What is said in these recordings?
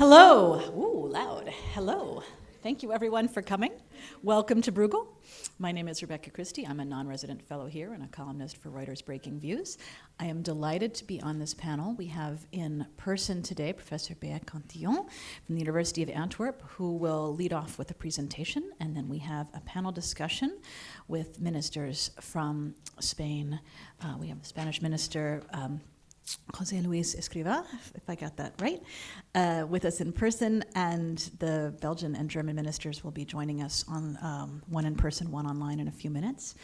Hello. Ooh, loud. Hello. Thank you, everyone, for coming. Welcome to Bruegel. My name is Rebecca Christie. I'm a non-resident fellow here and a columnist for Reuters Breaking Views. I am delighted to be on this panel. We have in person today Professor Béat Cantillon from the University of Antwerp, who will lead off with a presentation, and then we have a panel discussion with ministers from Spain. We have the Spanish minister, José Luis Escrivá, if I got that right, with us in person, and the Belgian and German ministers will be joining us on one in person, one online in a few minutes.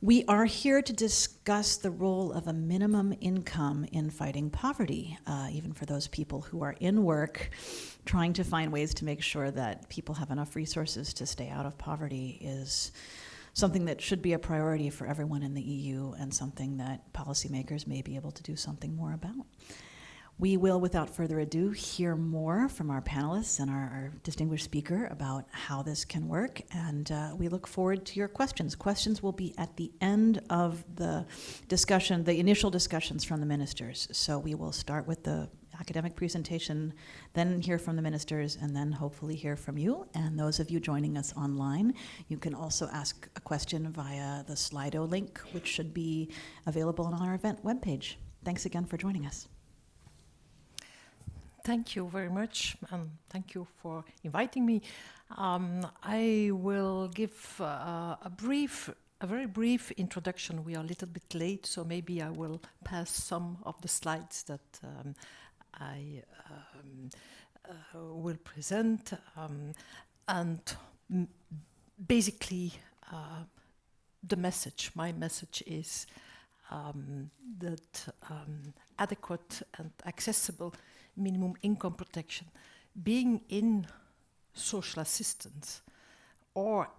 We are here to discuss the role of a minimum income in fighting poverty, even for those people who are in work, trying to find ways to make sure that people have enough resources to stay out of poverty is something that should be a priority for everyone in the EU and something that policymakers may be able to do something more about. We will, without further ado, hear more from our panelists and our distinguished speaker about how this can work, and we look forward to your questions. Questions will be at the end of the discussion, the initial discussions from the ministers. So we will start with the academic presentation, then hear from the ministers, and then hopefully hear from you. And those of you joining us online, you can also ask a question via the Slido link, which should be available on our event webpage. Thanks again for joining us. Thank you very much, and thank you for inviting me. I will give a very brief introduction. We are a little bit late, so maybe I will pass some of the slides that I will present, and basically my message is that adequate and accessible minimum income protection, being in social assistance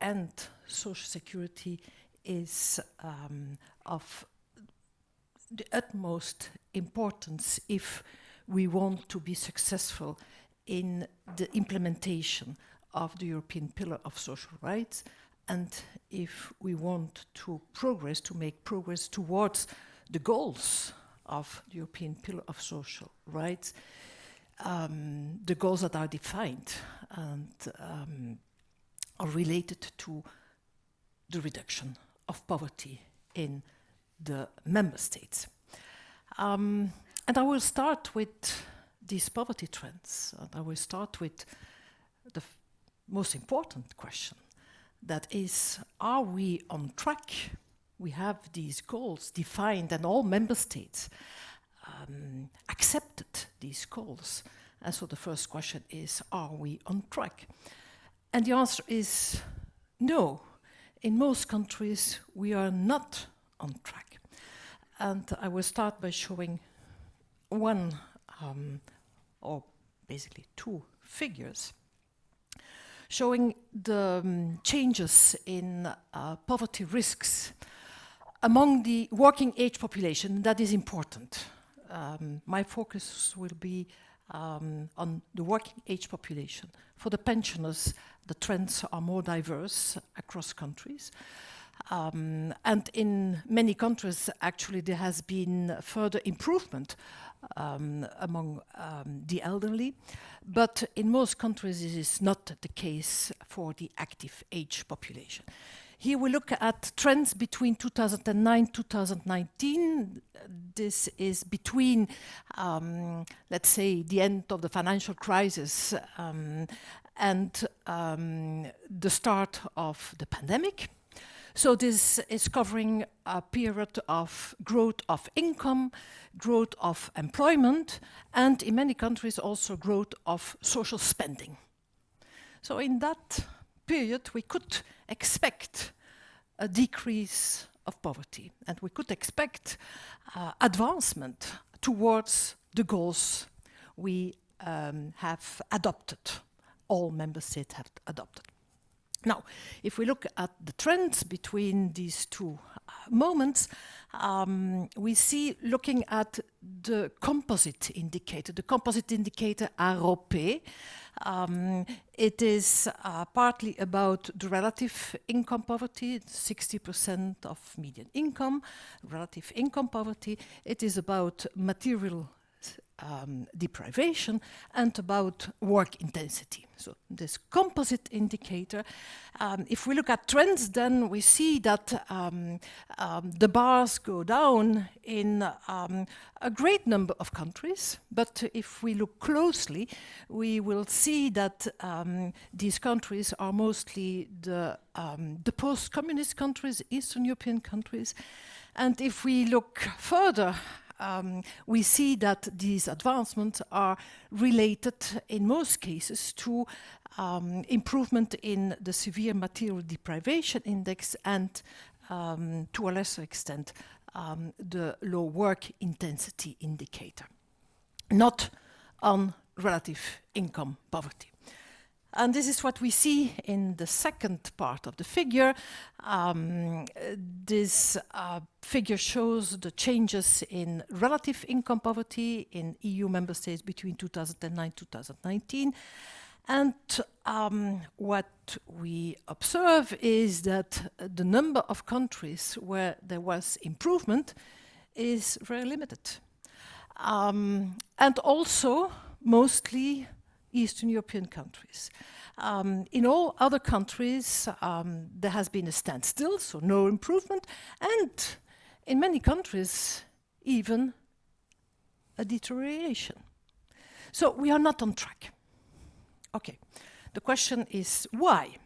and social security, is of the utmost importance if we want to be successful in the implementation of the European Pillar of Social Rights, and if we want to make progress towards the goals of the European Pillar of Social Rights, the goals that are defined and are related to the reduction of poverty in the member states. And I will start with these poverty trends, and I will start with the most important question, that is, are we on track? We have these goals defined, and all member states accepted these goals. And so the first question is, are we on track? And the answer is no. In most countries, we are not on track. And I will start by showing one, or basically two figures, showing the changes in poverty risks among the working age population. That is important. My focus will be on the working age population. For the pensioners, the trends are more diverse across countries. And in many countries, actually, there has been further improvement among the elderly. But in most countries, this is not the case for the active age population. Here we look at trends between 2009 2019. This is between, let's say, the end of the financial crisis and the start of the pandemic. So this is covering a period of growth of income, growth of employment, and in many countries also growth of social spending. So in that period, we could expect a decrease of poverty, and we could expect advancement towards the goals we have adopted, all member states have adopted. Now, if we look at the trends between these two moments, we see, looking at the composite indicator AROP. It is partly about the relative income poverty, 60% of median income, relative income poverty. It is about material deprivation and about work intensity. So this composite indicator, if we look at trends, then we see that the bars go down in a great number of countries. But if we look closely, we will see that these countries are mostly the post-communist countries, Eastern European countries. And if we look further, we see that these advancements are related in most cases to improvement in the severe material deprivation index and to a lesser extent the low work intensity indicator, not on relative income poverty. And this is what we see in the second part of the figure. This figure shows the changes in relative income poverty in EU member states between 2009 and 2019. And what we observe is that the number of countries where there was improvement is very limited. And also mostly Eastern European countries. In all other countries, there has been a standstill, so no improvement, and in many countries, even a deterioration. So we are not on track. Okay, the question is why?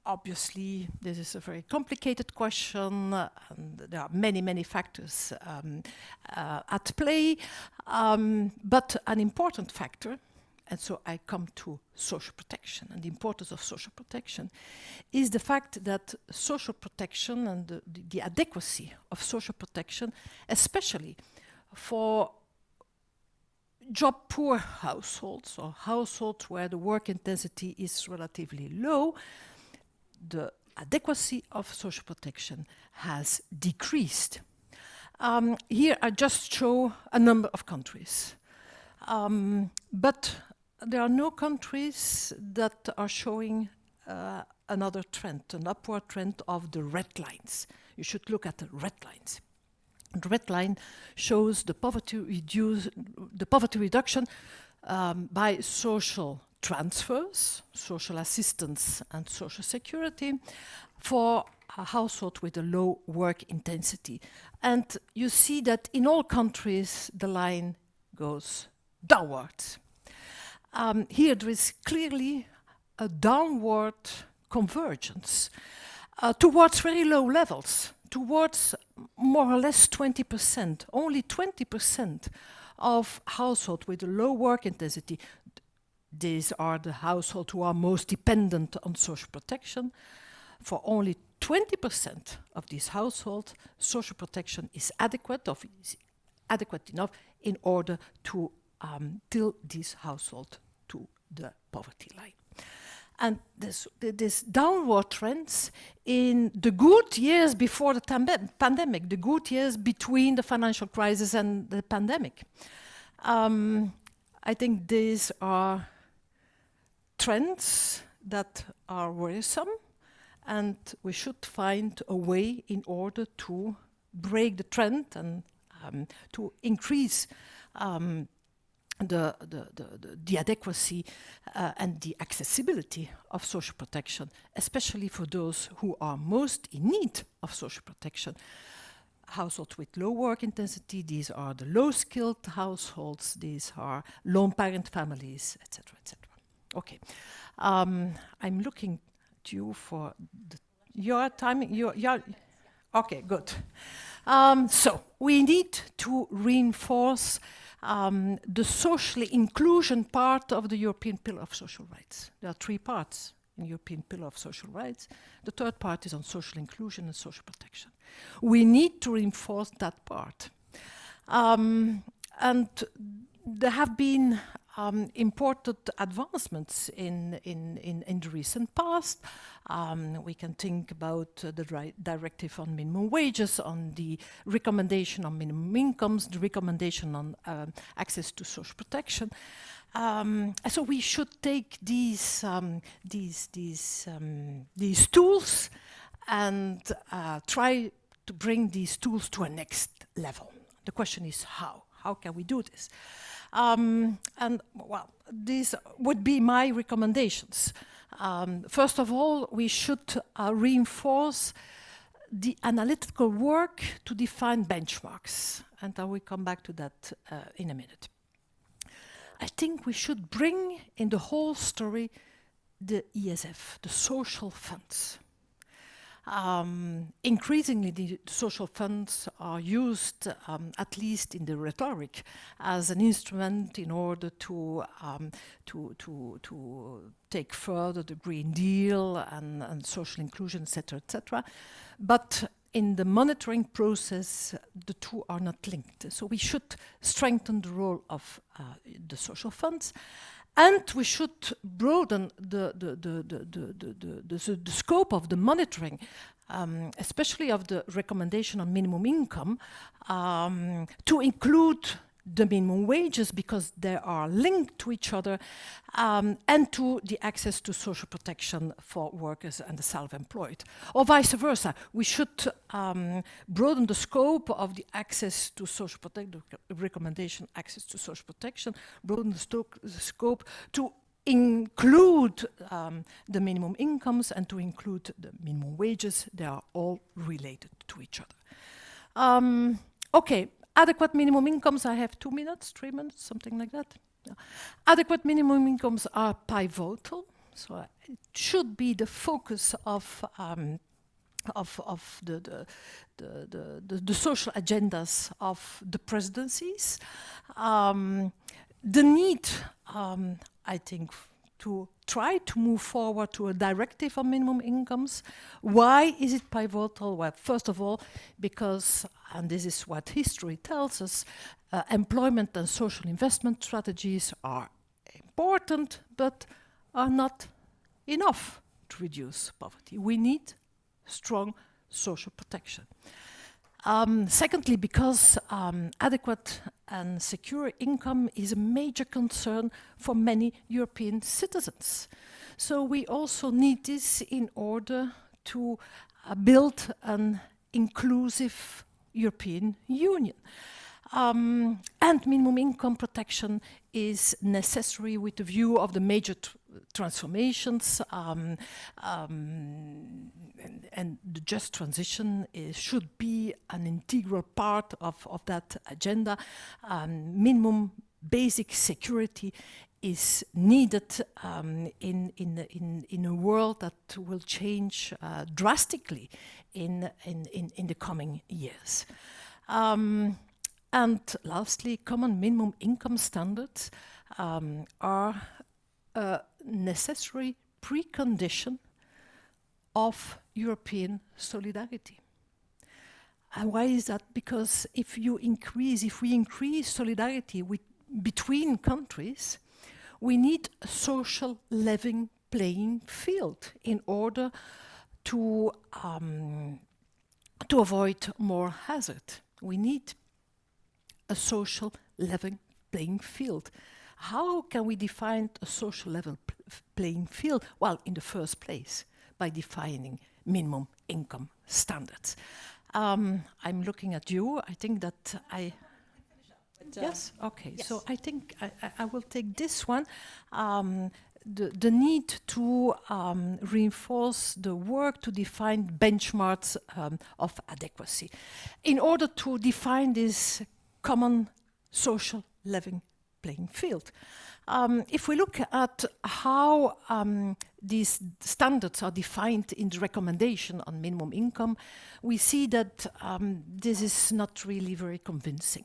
Obviously, this is a very complicated question, and there are many, many factors at play, but an important factor, and so I come to social protection and the importance of social protection, is the fact that social protection and the adequacy of social protection, especially for job-poor households or households where the work intensity is relatively low, the adequacy of social protection has decreased. Here I just show a number of countries. But there are no countries that are showing another trend, an upward trend of the red lines. You should look at the red lines. The red line shows the poverty reduction by social transfers, social assistance and social security for a household with a low work intensity. And you see that in all countries the line goes downwards. Here there is clearly a downward convergence towards very low levels, towards more or less 20%. Only 20% of households with a low work intensity, these are the households who are most dependent on social protection. For only 20% of these households, social protection is adequate, or is adequate enough in order to tilt these households to the poverty line. And this downward trends in the good years before the pandemic, the good years between the financial crisis and the pandemic. I think these are trends that are worrisome, and we should find a way in order to break the trend and to increase the adequacy and the accessibility of social protection, especially for those who are most in need of social protection. Households with low work intensity, these are the low-skilled households, these are lone parent families, etc., etc. Okay, I'm looking to you for your timing. Okay, good. So we need to reinforce the social inclusion part of the European Pillar of Social Rights. There are 3 parts in the European Pillar of Social Rights. The 3rd part is on social inclusion and social protection. We need to reinforce that part. And there have been important advancements in the recent past. We can think about the directive on minimum wages, on the recommendation on minimum incomes, the recommendation on access to social protection. So we should take these tools and try to bring these tools to a next level. The question is how how can we do this? And well, these would be my recommendations. First of all, we should reinforce the analytical work to define benchmarks, and I will come back to that in a minute. I think we should bring in the whole story the ESF, the social funds. Increasingly, the social funds are used, at least in the rhetoric, as an instrument in order to take further the Green Deal and social inclusion, etc., etc. But in the monitoring process, the two are not linked. So we should strengthen the role of the social funds. And we should broaden the scope of the monitoring, especially of the recommendation on minimum income, to include the minimum wages because they are linked to each other, and to the access to social protection for workers and the self-employed. Or vice versa, we should broaden the scope of the access to social protection, recommendation access to social protection, broaden the scope to include the minimum incomes and to include the minimum wages. They are all related to each other. Okay. Adequate minimum incomes, I have 2 minutes, 3 minutes, something like that. Yeah. Adequate minimum incomes are pivotal, so it should be the focus of the social agendas of the presidencies. The need, I think, to try to move forward to a directive on minimum incomes. Why is it pivotal? Well, first of all, because, and this is what history tells us, employment and social investment strategies are important, but are not enough to reduce poverty. We need strong social protection. Secondly, because adequate and secure income is a major concern for many European citizens. So we also need this in order to build an inclusive European Union. And minimum income protection is necessary with the view of the major transformations, and the just transition should be an integral part of that agenda. Minimum basic security is needed in a world that will change drastically in the coming years. And lastly, common minimum income standards are a necessary precondition of European solidarity. And why is that? Because if we increase solidarity between countries, we need a social level playing field in order to avoid more hazard. We need a social level playing field. How can we define a social level playing field? Well, in the first place, by defining minimum income standards. I'm looking at you. I think that yes? Okay. Yes. So I think I will take this one. The need to reinforce the work to define benchmarks of adequacy. In order to define this common social level playing field. If we look at how these standards are defined in the recommendation on minimum income, we see that this is not really very convincing,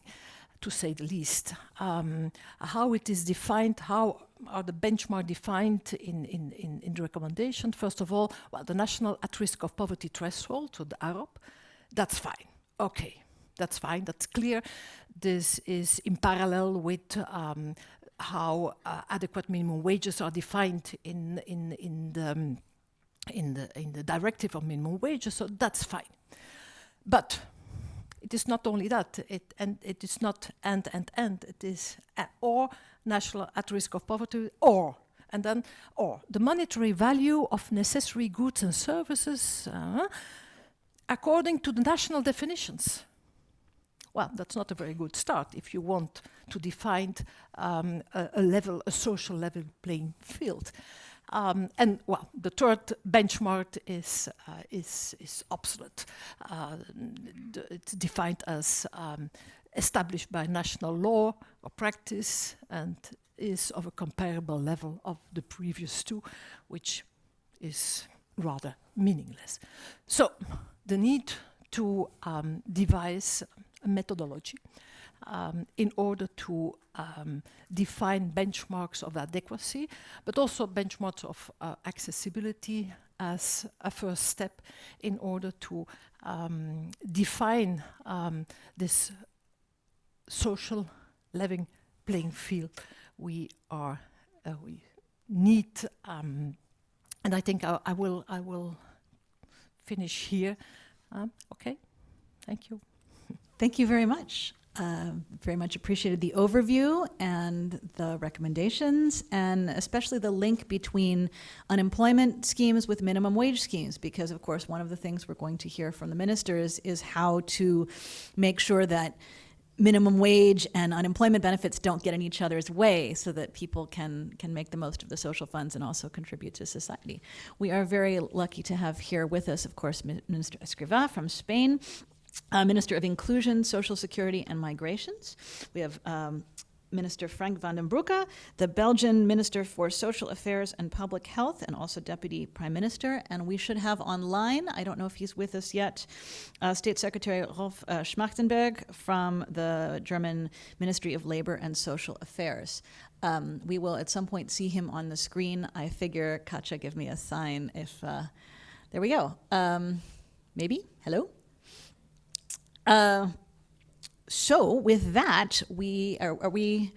to say the least. How it is defined, how are the benchmarks defined in the recommendation? First of all, well, the national at-risk of poverty threshold, so the AROP, that's fine. Okay, that's fine, that's clear. This is in parallel with how adequate minimum wages are defined in the directive on minimum wages, so that's fine. But it is not only that, it is not and, it is or national at risk of poverty, or, and then or. The monetary value of necessary goods and services according to the national definitions. Well, that's not a very good start if you want to define a social level playing field. And well, the third benchmark is obsolete. It's defined as established by national law or practice and is of a comparable level of the previous two, which is rather meaningless. So the need to devise a methodology in order to define benchmarks of adequacy, but also benchmarks of accessibility as a first step in order to define this social level playing field we need. And I think I will finish here. Okay, thank you. Thank you very much. Very much appreciated the overview and the recommendations, and especially the link between unemployment schemes with minimum wage schemes, because of course one of the things we're going to hear from the ministers is how to make sure that minimum wage and unemployment benefits don't get in each other's way so that people can make the most of the social funds and also contribute to society. We are very lucky to have here with us, of course, Minister Escrivá from Spain, Minister of Inclusion, Social Security and Migrations. We have Minister Frank van den Broeke, the Belgian Minister for Social Affairs and Public Health, and also Deputy Prime Minister. And we should have online, I don't know if he's with us yet, State Secretary Rolf Schmachtenberg from the German Ministry of Labor and Social Affairs. We will at some point see him on the screen. I figure, Katja, give me a sign if, there we go. Maybe, hello? So with that, are we,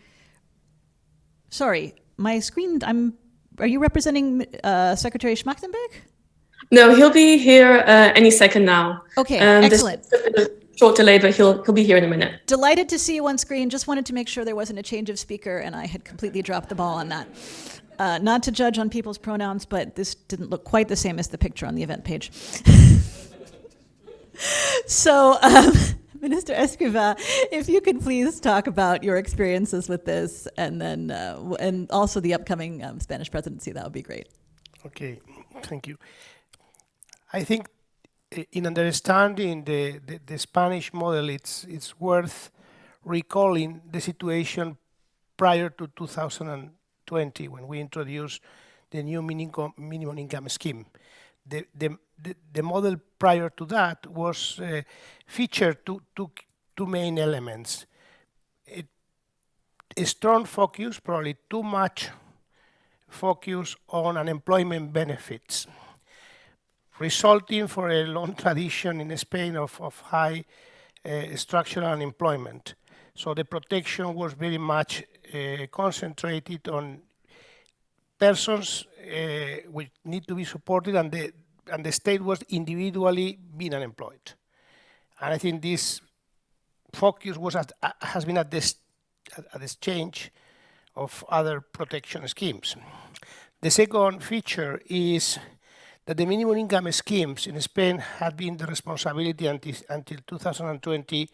sorry, my screen, are you representing Secretary Schmachtenberg? No, he'll be here any second now. Okay, excellent. There's a short delay, but he'll be here in a minute. Delighted to see you on screen. Just wanted to make sure there wasn't a change of speaker, and I had completely dropped the ball on that. Not to judge on people's pronouns, but this didn't look quite the same as the picture on the event page. So, Minister Escrivá, if you could please talk about your experiences with this, and then and also the upcoming Spanish presidency, that would be great. Okay, thank you. I think in understanding the Spanish model, it's worth recalling the situation prior to 2020 when we introduced the new minimum income scheme. The model prior to that was featured two main elements. A strong focus, probably too much focus on unemployment benefits, resulting for a long tradition in Spain of high structural unemployment. So the protection was very much concentrated on persons which need to be supported, and the state was individually being unemployed. And I think this focus has been at this change of other protection schemes. The second feature is that the minimum income schemes in Spain had been the responsibility until 2020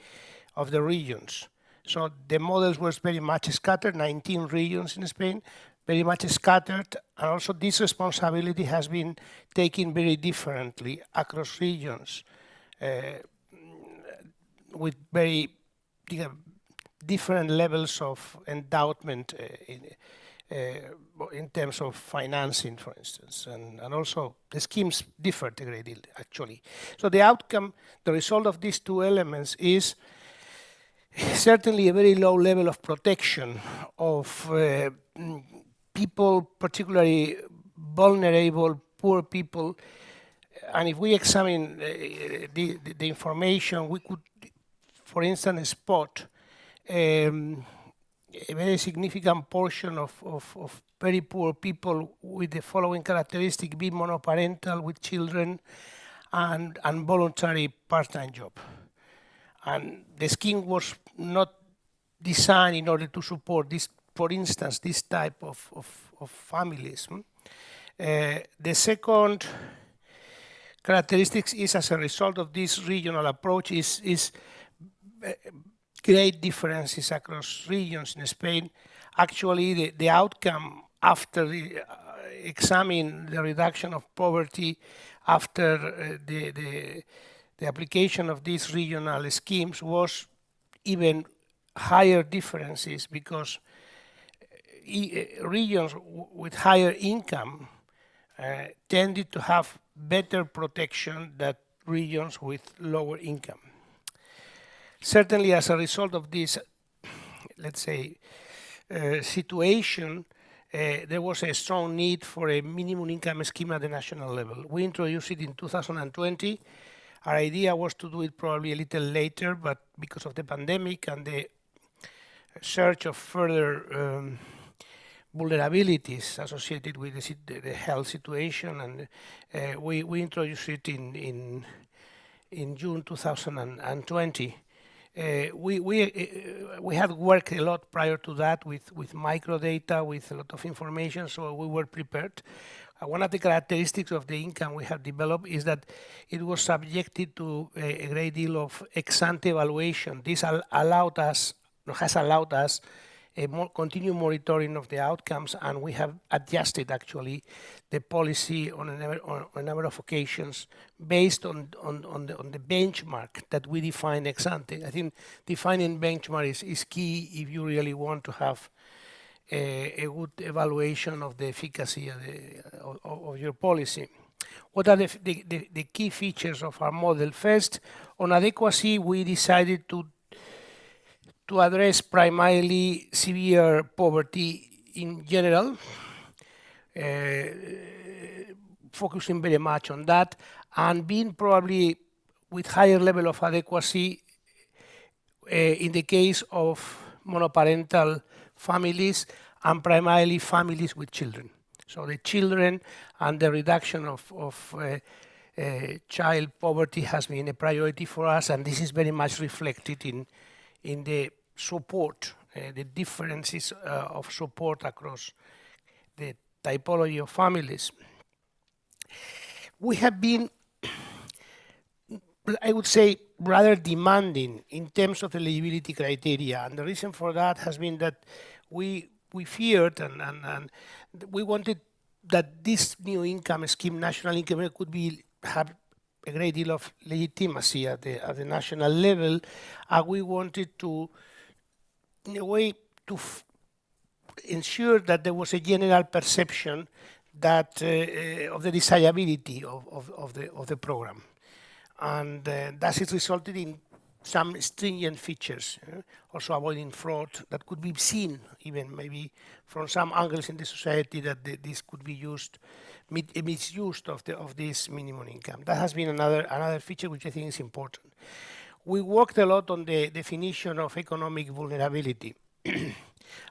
of the regions. So the models was very much scattered, 19 regions in Spain, very much scattered, and also this responsibility has been taken very differently across regions with very different levels of endowment in terms of financing, for instance, and also the schemes differed a great deal, actually. So the outcome, the result of these two elements is certainly a very low level of protection of people, particularly vulnerable, poor people. And if we examine the information, we could, for instance, spot a very significant portion of very poor people with the following characteristic: be monoparental with children and voluntary part-time job. And the scheme was not designed in order to support this, for instance, this type of families. The second characteristic is, as a result of this regional approach, is great differences across regions in Spain. Actually, the outcome after examine the reduction of poverty after the application of these regional schemes was even higher differences, because regions with higher income tended to have better protection than regions with lower income. Certainly, as a result of this, let's say, situation, there was a strong need for a minimum income scheme at the national level. We introduced it in 2020. Our idea was to do it probably a little later, but because of the pandemic and the search of further vulnerabilities associated with the health situation, and we introduced it in June 2020. We had worked a lot prior to that with microdata, with a lot of information, so we were prepared. One of the characteristics of the income we have developed is that it was subjected to a great deal of ex-ante evaluation. This has allowed us a continued monitoring of the outcomes, and we have adjusted actually the policy on a number of occasions based on the benchmark that we define ex ante. I think defining benchmark is key if you really want to have a good evaluation of the efficacy of your policy. What are the key features of our model? First, on adequacy, we decided to address primarily severe poverty in general, focusing very much on that, and being probably with higher level of adequacy in the case of monoparental families and primarily families with children. So the children and the reduction of child poverty has been a priority for us, and this is very much reflected in the support, the differences of support across the typology of families. We have been, I would say, rather demanding in terms of eligibility criteria, and the reason for that has been that we feared and we wanted that this new income scheme, national income, could have a great deal of legitimacy at the national level, and we wanted to, in a way, to ensure that there was a general perception that of the desirability of the program, and that has resulted in some stringent features, also avoiding fraud that could be seen even maybe from some angles in the society that this could be misused of this minimum income. That has been another feature which I think is important. We worked a lot on the definition of economic vulnerability.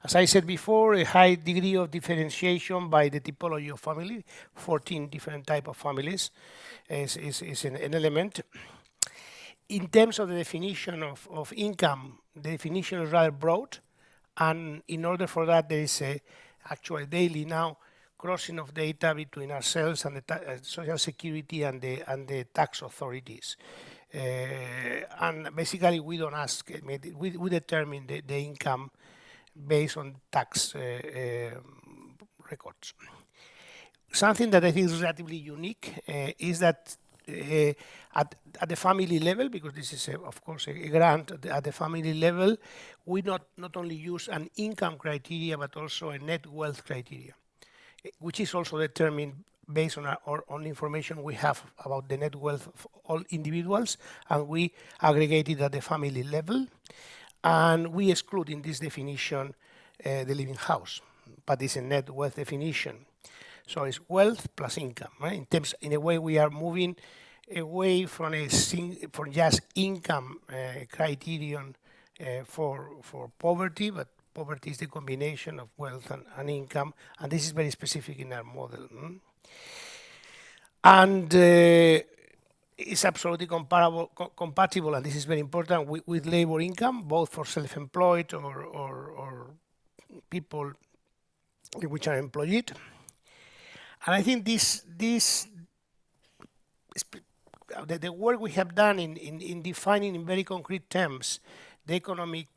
As I said before, a high degree of differentiation by the typology of family, 14 different types of families is an element. In terms of the definition of income, the definition is rather broad, and in order for that, there is actually daily now crossing of data between ourselves and the Social Security and the tax authorities. And basically, we don't ask, we determine the income based on tax records. Something that I think is relatively unique is that at the family level, because this is of course a grant at the family level, we not only use an income criteria but also a net wealth criteria, which is also determined based on information we have about the net wealth of all individuals, and we aggregate it at the family level, and we exclude in this definition the living house, but it's a net wealth definition. So it's wealth plus income, right? In a way, we are moving away from just income criterion for poverty, but poverty is the combination of wealth and income, and this is very specific in our model. And it's absolutely compatible, and this is very important, with labor income, both for self-employed or people which are employed. And I think this the work we have done in defining in very concrete terms the economic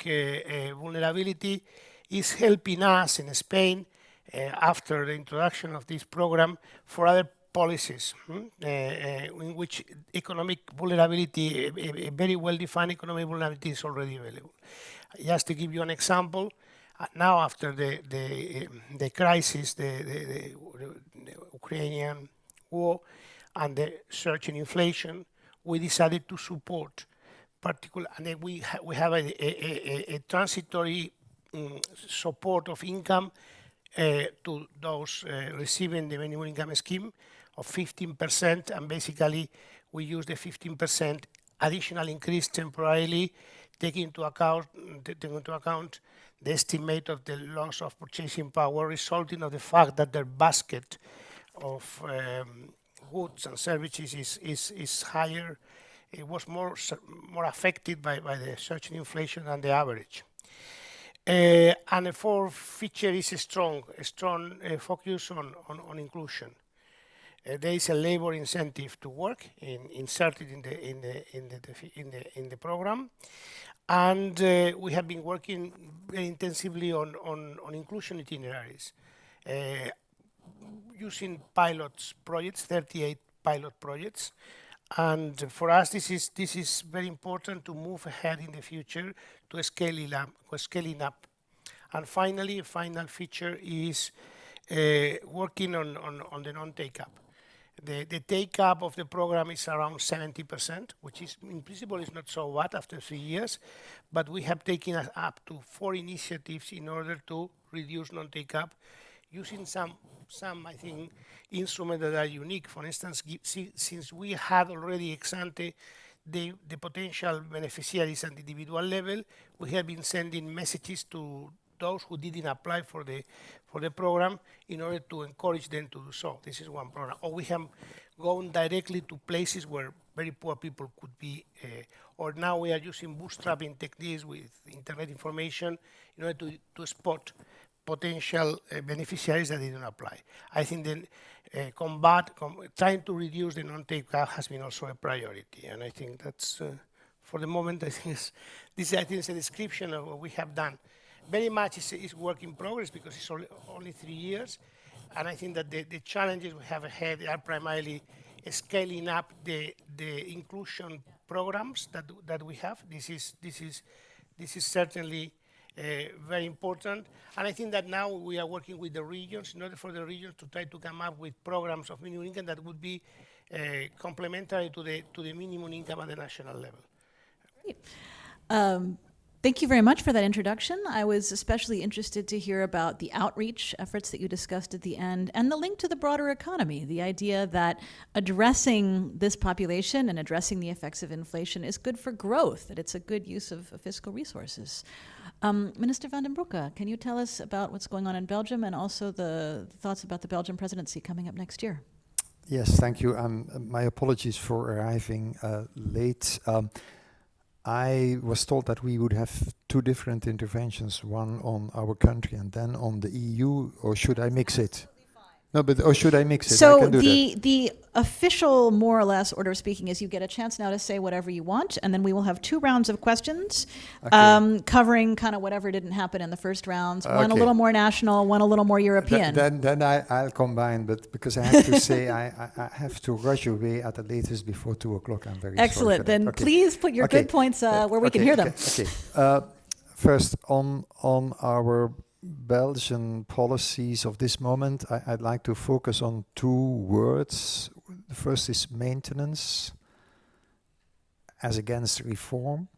vulnerability is helping us in Spain after the introduction of this program for other policies in which economic vulnerability, a very well-defined economic vulnerability is already available. Just to give you an example, now after the crisis, the Ukrainian war and the surge in inflation, we decided to support and then we have a transitory support of income to those receiving the minimum income scheme of 15%, and basically we use the 15% additional increase temporarily, taking into account the estimate of the loss of purchasing power resulting of the fact that their basket of goods and services is higher. It was more affected by the surge in inflation than the average. And the fourth feature is a strong focus on inclusion. There is a labor incentive to work inserted in the program, and we have been working very intensively on inclusion itineraries, using pilot projects, 38 pilot projects. And for us, this is very important to move ahead in the future to scaling up. And finally, a final feature is working on the non-take-up. The take-up of the program is around 70%, which is in principle is not so bad after 3 years, but we have taken us up to 4 initiatives in order to reduce non-take-up, using some I think instruments that are unique. For instance, since we had already ex ante the potential beneficiaries at the individual level, we have been sending messages to those who didn't apply for the program in order to encourage them to do so. This is one program. Or we have gone directly to places where very poor people could be, or now we are using bootstrapping techniques with internet information in order to spot potential beneficiaries that didn't apply. I think then trying to reduce the non-take-up has been also a priority, and I think that's for the moment. I think this is a description of what we have done. Very much is work in progress because it's only 3 years, and I think that the challenges we have ahead are primarily scaling up the inclusion programs that we have. This is certainly very important, and I think that now we are working with the regions in order for the regions to try to come up with programs of minimum income that would be complementary to the minimum income at the national level. Great. Thank you very much for that introduction. I was especially interested to hear about the outreach efforts that you discussed at the end and the link to the broader economy, the idea that addressing this population and addressing the effects of inflation is good for growth, that it's a good use of fiscal resources. Minister van den Broeke, can you tell us about what's going on in Belgium and also the thoughts about the Belgian presidency coming up next year? Yes, thank you. My apologies for arriving late. I was told that we would have 2 different interventions, one on our country and then on the EU, or should I mix it? No, but or should I mix it? So I can do the official, more or less, order of speaking is you get a chance now to say whatever you want, and then we will have 2 rounds of questions, covering kind of whatever didn't happen in the first rounds. One a little more national, one a little more European. Then I'll combine, but because I have to say I have to rush away at the latest before 2 o'clock. I'm very Excellent. sorry for that. Then please put your good points where we can hear them. First, on our Belgian policies of this moment, I'd like to focus on 2 words. The first is maintenance as against reform,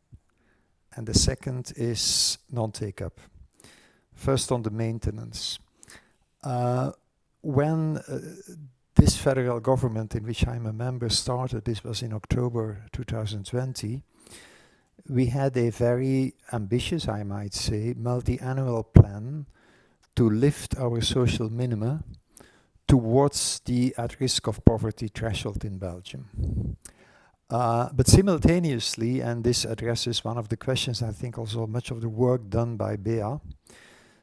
and the second is non-take-up. First on the maintenance. When this federal government, in which I'm a member, started, this was in October 2020, we had a very ambitious, I might say, multi-annual plan to lift our social minima towards the at-risk of poverty threshold in Belgium. But simultaneously, and this addresses one of the questions, I think also much of the work done by Bea,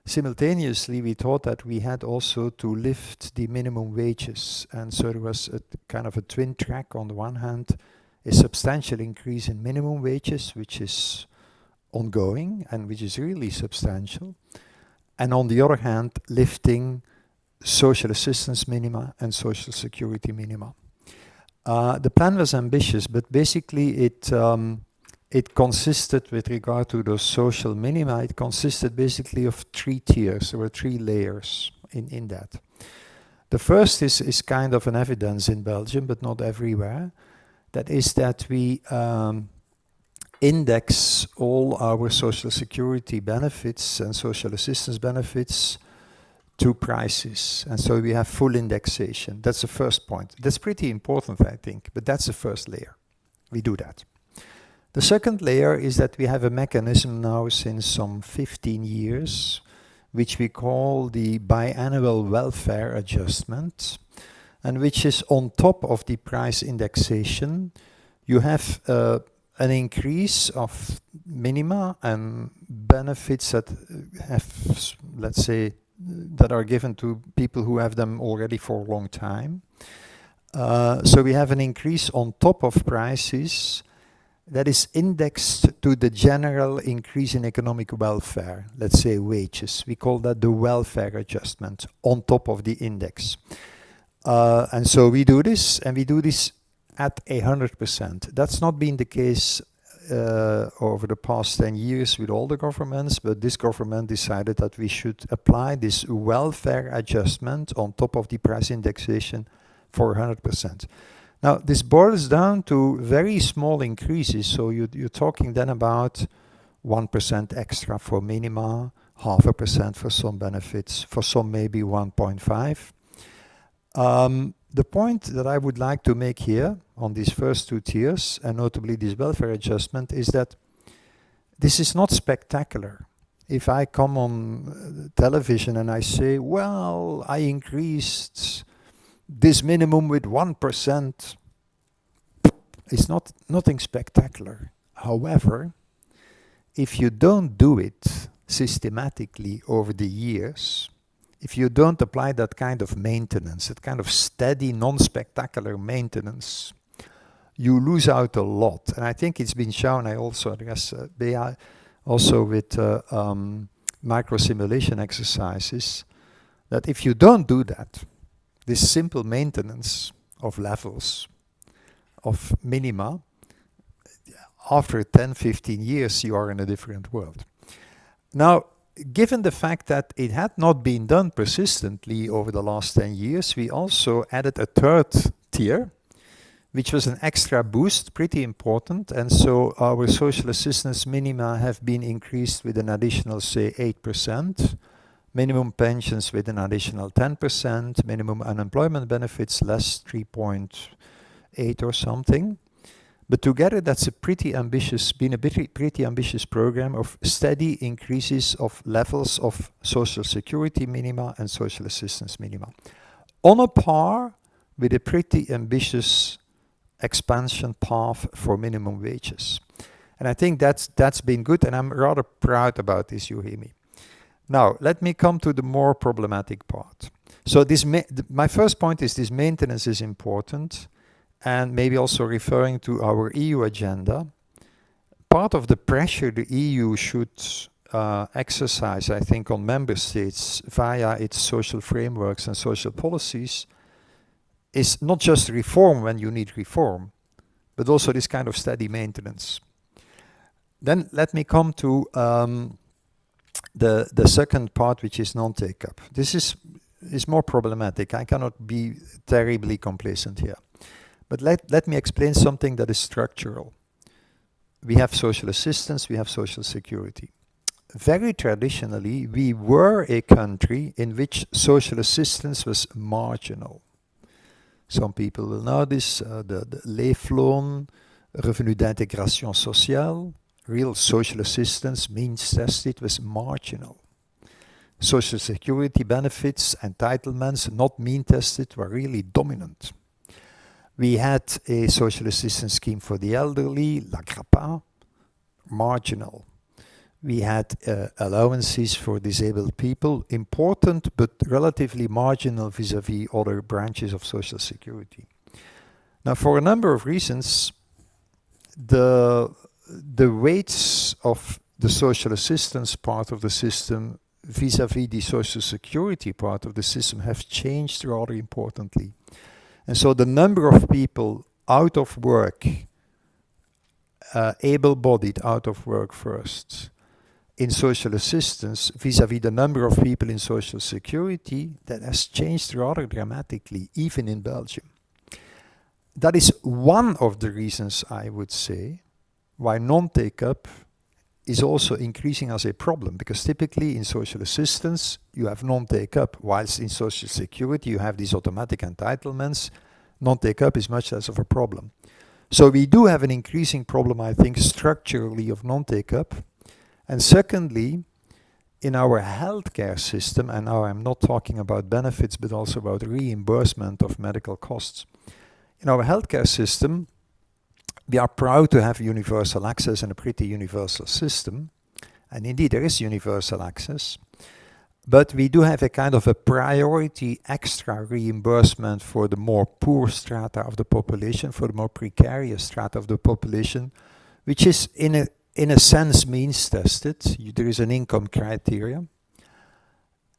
simultaneously we thought that we had also to lift the minimum wages, and so there was a kind of a twin track. On the one hand, a substantial increase in minimum wages, which is ongoing and which is really substantial. And on the other hand, lifting social assistance minima and social security minima. The plan was ambitious, but basically it consisted, with regard to those social minima, it consisted basically of 3 tiers. There were 3 layers in that. The first is kind of an evidence in Belgium, but not everywhere. That is that we index all our social security benefits and social assistance benefits to prices. And so we have full indexation. That's the first point. That's pretty important, I think, but that's the first layer. We do that. The second layer is that we have a mechanism now since some 15 years, which we call the biannual welfare adjustment, and which is on top of the price indexation. You have an increase of minima and benefits that have, let's say, that are given to people who have them already for a long time. So we have an increase on top of prices that is indexed to the general increase in economic welfare, let's say wages. We call that the welfare adjustment on top of the index. And so we do this, and we do this at 100%. That's not been the case over the past 10 years with all the governments, but this government decided that we should apply this welfare adjustment on top of the price indexation for 100%. Now, this boils down to very small increases, so you're talking then about 1% extra for minima, 0.5% for some benefits, for some maybe 1.5. The point that I would like to make here on these first 2 tiers, and notably this welfare adjustment, is that this is not spectacular. If I come on television and I say, well, I increased this minimum with 1%, it's nothing spectacular. However, if you don't do it systematically over the years, if you don't apply that kind of maintenance, that kind of steady, non-spectacular maintenance, you lose out a lot. And I think it's been shown, I also address Bea, also with micro-simulation exercises, that if you don't do that, this simple maintenance of levels, of minima, after 10, 15 years, you are in a different world. Now, given the fact that it had not been done persistently over the last 10 years, we also added a 3rd tier, which was an extra boost, pretty important. And so our social assistance minima have been increased with an additional, say, 8%, minimum pensions with an additional 10%, minimum unemployment benefits less 3.8 or something. But together, that's a pretty ambitious program of steady increases of levels of social security minima and social assistance minima, on a par with a pretty ambitious expansion path for minimum wages. And I think that's been good, and I'm rather proud about this, you hear me. Now, let me come to the more problematic part. So my first point is this maintenance is important, and maybe also referring to our EU agenda. Part of the pressure the EU should exercise, I think, on member states via its social frameworks and social policies is not just reform when you need reform, but also this kind of steady maintenance. Then let me come to the second part, which is Nontakeup. This is more problematic. I cannot be terribly complacent here. But let me explain something that is structural. We have social assistance, we have social security. Very traditionally, we were a country in which social assistance was marginal. Some people will know this, the leefloon, revenu d'intégration sociale, real social assistance, means tested, was marginal. Social security benefits, entitlements, not mean tested, were really dominant. We had a social assistance scheme for the elderly, la CRAPA, marginal. We had allowances for disabled people, important but relatively marginal vis-à-vis other branches of social security. Now, for a number of reasons, the weights of the social assistance part of the system vis-à-vis the social security part of the system have changed rather importantly. And so the number of people out of work, able-bodied out of work first, in social assistance vis-à-vis the number of people in social security, that has changed rather dramatically, even in Belgium. That is one of the reasons, I would say, why non-take-up is also increasing as a problem, because typically in social assistance you have non-take-up, whilst in social security you have these automatic entitlements. Non-take-up is much less of a problem. So we do have an increasing problem, I think, structurally of non-take-up. And secondly, in our healthcare system, and now I'm not talking about benefits but also about reimbursement of medical costs. In our healthcare system, we are proud to have universal access and a pretty universal system. And indeed, there is universal access. But we do have a kind of a priority extra reimbursement for the more poor strata of the population, for the more precarious strata of the population, which is in a sense means tested. There is an income criteria.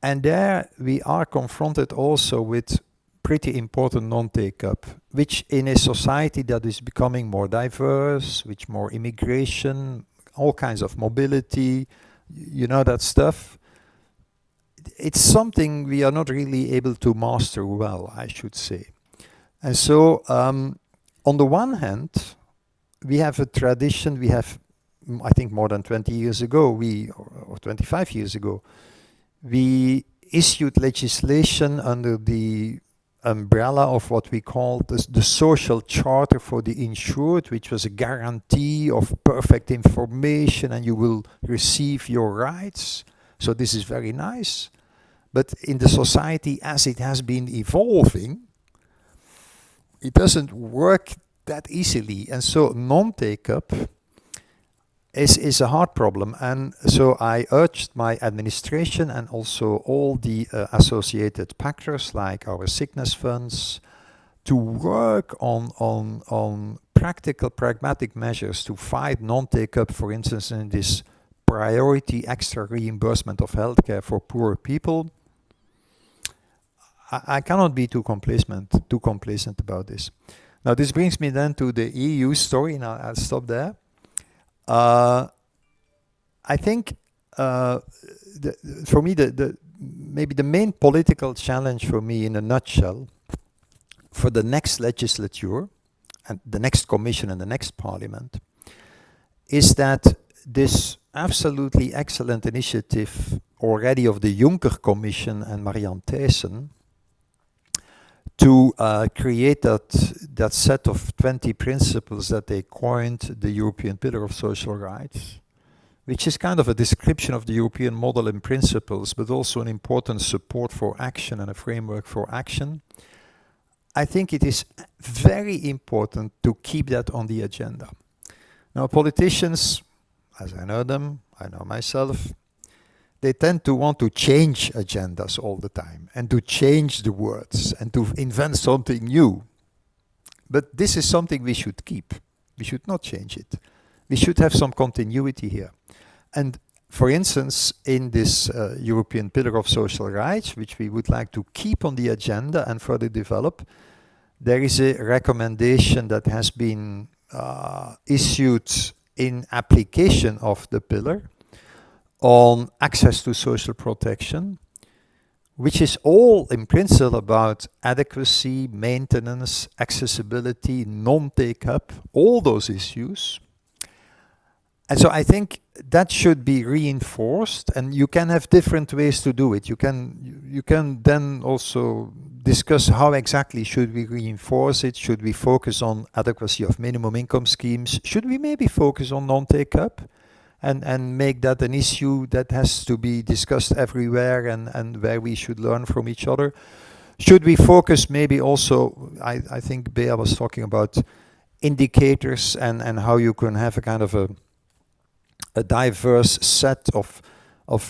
And there we are confronted also with pretty important non-take-up, which in a society that is becoming more diverse, with more immigration, all kinds of mobility, you know that stuff, it's something we are not really able to master well, I should say. And so, on the one hand, we have a tradition, we have, I think more than 20 years ago, or 25 years ago, we issued legislation under the umbrella of what we call the social charter for the insured, which was a guarantee of perfect information and you will receive your rights. So this is very nice. But in the society as it has been evolving, it doesn't work that easily. And so non-take-up is a hard problem. And so I urged my administration and also all the associated factors like our sickness funds to work on practical, pragmatic measures to fight non-take-up, for instance, in this priority extra reimbursement of healthcare for poor people. I cannot be too complacent about this. Now this brings me then to the EU story, and I'll stop there. I think for me maybe the main political challenge for me in a nutshell for the next legislature and the next commission and the next parliament is that this absolutely excellent initiative already of the Juncker Commission and Marianne Thijssen to create that set of 20 principles that they coined the European Pillar of Social Rights, which is kind of a description of the European model and principles, but also an important support for action and a framework for action. I think it is very important to keep that on the agenda. Now, politicians, as I know them, I know myself, they tend to want to change agendas all the time and to change the words and to invent something new. But this is something we should keep. We should not change it. We should have some continuity here. And for instance, in this European Pillar of Social Rights, which we would like to keep on the agenda and further develop, there is a recommendation that has been issued in application of the pillar on access to social protection, which is all in principle about adequacy, maintenance, accessibility, non-take-up, all those issues. And so I think that should be reinforced, and you can have different ways to do it. You can then also discuss how exactly should we reinforce it. Should we focus on adequacy of minimum income schemes? Should we maybe focus on non-take-up? And make that an issue that has to be discussed everywhere and where we should learn from each other. Should we focus maybe also, I think Bea was talking about indicators and how you can have a kind of a diverse set of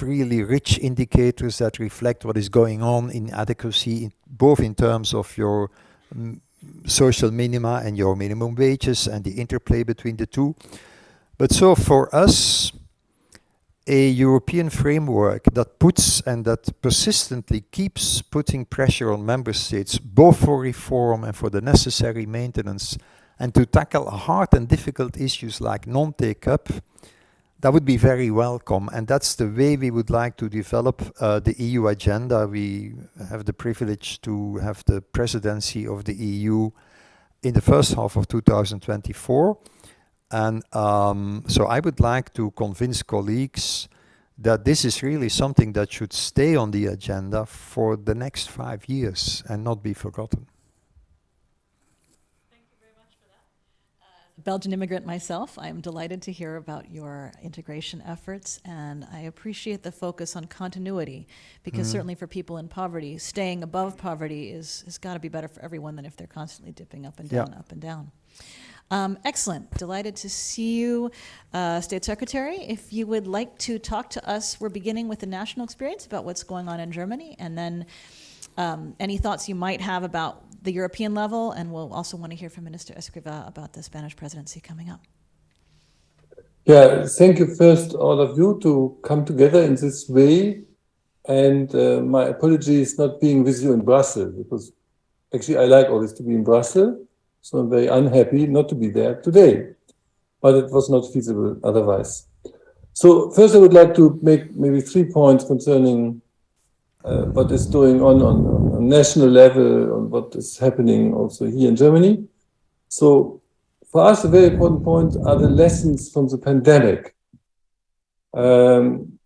really rich indicators that reflect what is going on in adequacy, both in terms of your social minima and your minimum wages and the interplay between the two. But so for us, a European framework that puts and that persistently keeps putting pressure on member states, both for reform and for the necessary maintenance, and to tackle hard and difficult issues like non-take-up, that would be very welcome. And that's the way we would like to develop the EU agenda. We have the privilege to have the presidency of the EU in the first half of 2024. And so I would like to convince colleagues that this is really something that should stay on the agenda for the next 5 years and not be forgotten. Thank you very much for that. As a Belgian immigrant myself, I am delighted to hear about your integration efforts, and I appreciate the focus on continuity, because certainly for people in poverty, staying above poverty has got to be better for everyone than if they're constantly dipping up and down, up and down. Excellent. Delighted to see you, State Secretary. If you would like to talk to us, we're beginning with the national experience about what's going on in Germany, and then any thoughts you might have about the European level, and we'll also want to hear from Minister Escrivá about the Spanish presidency coming up. Yeah, thank you first, all of you, to come together in this way. And my apologies not being with you in Brussels, because actually I like always to be in Brussels. So I'm very unhappy not to be there today, but it was not feasible otherwise. So first I would like to make maybe 3 points concerning what is going on national level, on what is happening also here in Germany. So for us, a very important point are the lessons from the pandemic. In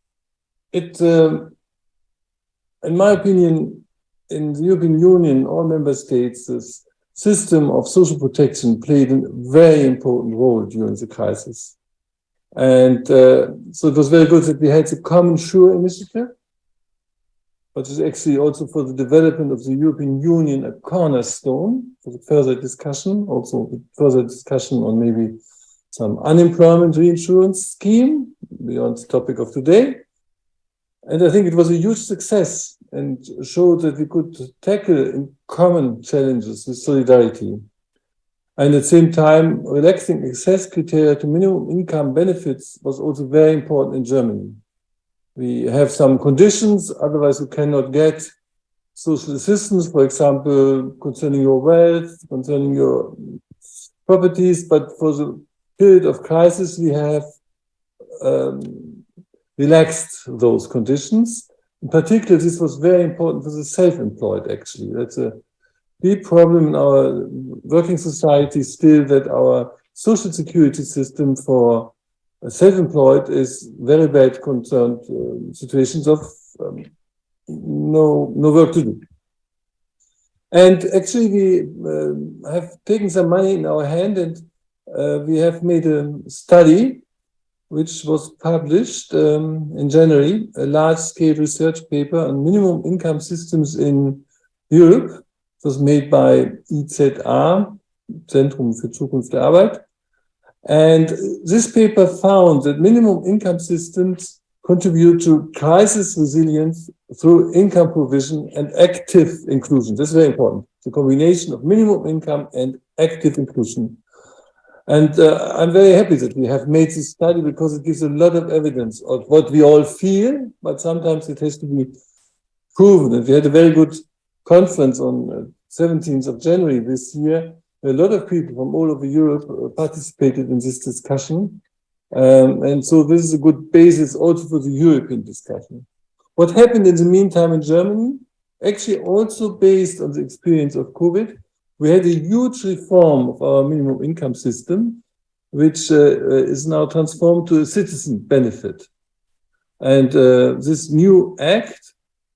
my opinion, in the European Union, all member states, this system of social protection played a very important role during the crisis. And so it was very good that we had the Common Sure initiative, which is actually also for the development of the European Union a cornerstone for the further discussion, also further discussion on maybe some unemployment reinsurance scheme beyond the topic of today. And I think it was a huge success and showed that we could tackle common challenges with solidarity. And at the same time, relaxing access criteria to minimum income benefits was also very important in Germany. We have some conditions, otherwise you cannot get social assistance, for example, concerning your wealth, concerning your properties. But for the period of crisis, we have relaxed those conditions. In particular, this was very important for the self-employed, actually. That's a big problem in our working society still, that our social security system for self-employed is very bad concerned situations of no work to do. And actually, we have taken some money in our hand, and we have made a study which was published in January, a large-scale research paper on minimum income systems in Europe. It was made by IZA, Zentrum für Zukunft der Arbeit. And this paper found that minimum income systems contribute to crisis resilience through income provision and active inclusion. This is very important, the combination of minimum income and active inclusion. And I'm very happy that we have made this study, because it gives a lot of evidence of what we all feel, but sometimes it has to be proven. And we had a very good conference on 17th of January this year. A lot of people from all over Europe participated in this discussion. And so this is a good basis also for the European discussion. What happened in the meantime in Germany, actually also based on the experience of COVID, we had a huge reform of our minimum income system, which is now transformed to a citizen benefit. And this new act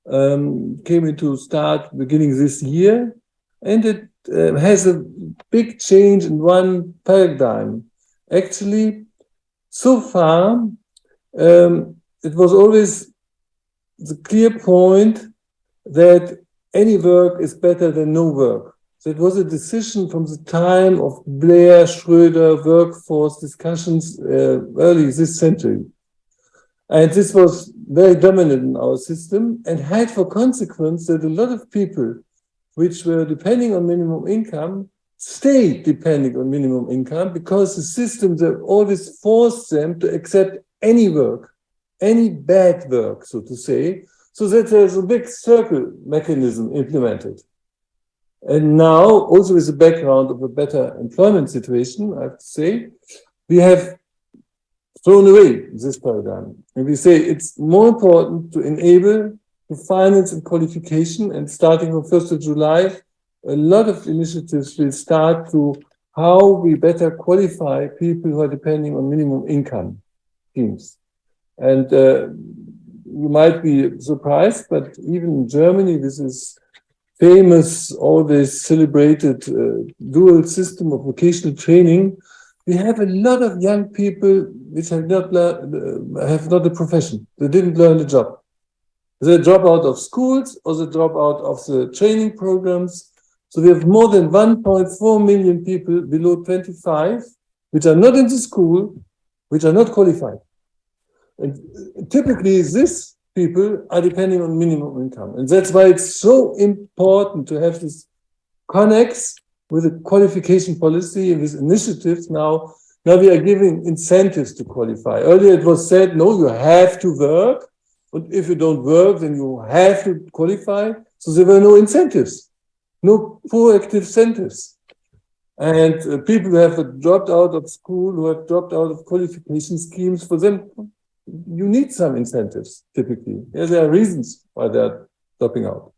came into start beginning this year, and it has a big change in one paradigm. Actually, so far, it was always the clear point that any work is better than no work. So it was a decision from the time of Blair, Schröder, workforce discussions early this century. And this was very dominant in our system and had for consequence that a lot of people which were depending on minimum income stayed depending on minimum income because the systems have always forced them to accept any work, any bad work, so to say, so that there's a big circle mechanism implemented. And now, also with the background of a better employment situation, I have to say, we have thrown away this paradigm. And we say it's more important to enable the finance and qualification, and starting from 1st of July, a lot of initiatives will start to how we better qualify people who are depending on minimum income schemes. And you might be surprised, but even in Germany, this is famous, always celebrated dual system of vocational training. We have a lot of young people which have not a profession. They didn't learn a job. They drop out of schools or they drop out of the training programs. So we have more than 1.4 million people below 25 which are not in the school, which are not qualified. And typically these people are depending on minimum income. And that's why it's so important to have this connects with a qualification policy and with initiatives now. Now we are giving incentives to qualify. Earlier it was said, no, you have to work. And if you don't work, then you have to qualify. So there were no incentives. No proactive incentives. And people who have dropped out of school, who have dropped out of qualification schemes, for them, you need some incentives, typically. Yeah, there are reasons why they're dropping out.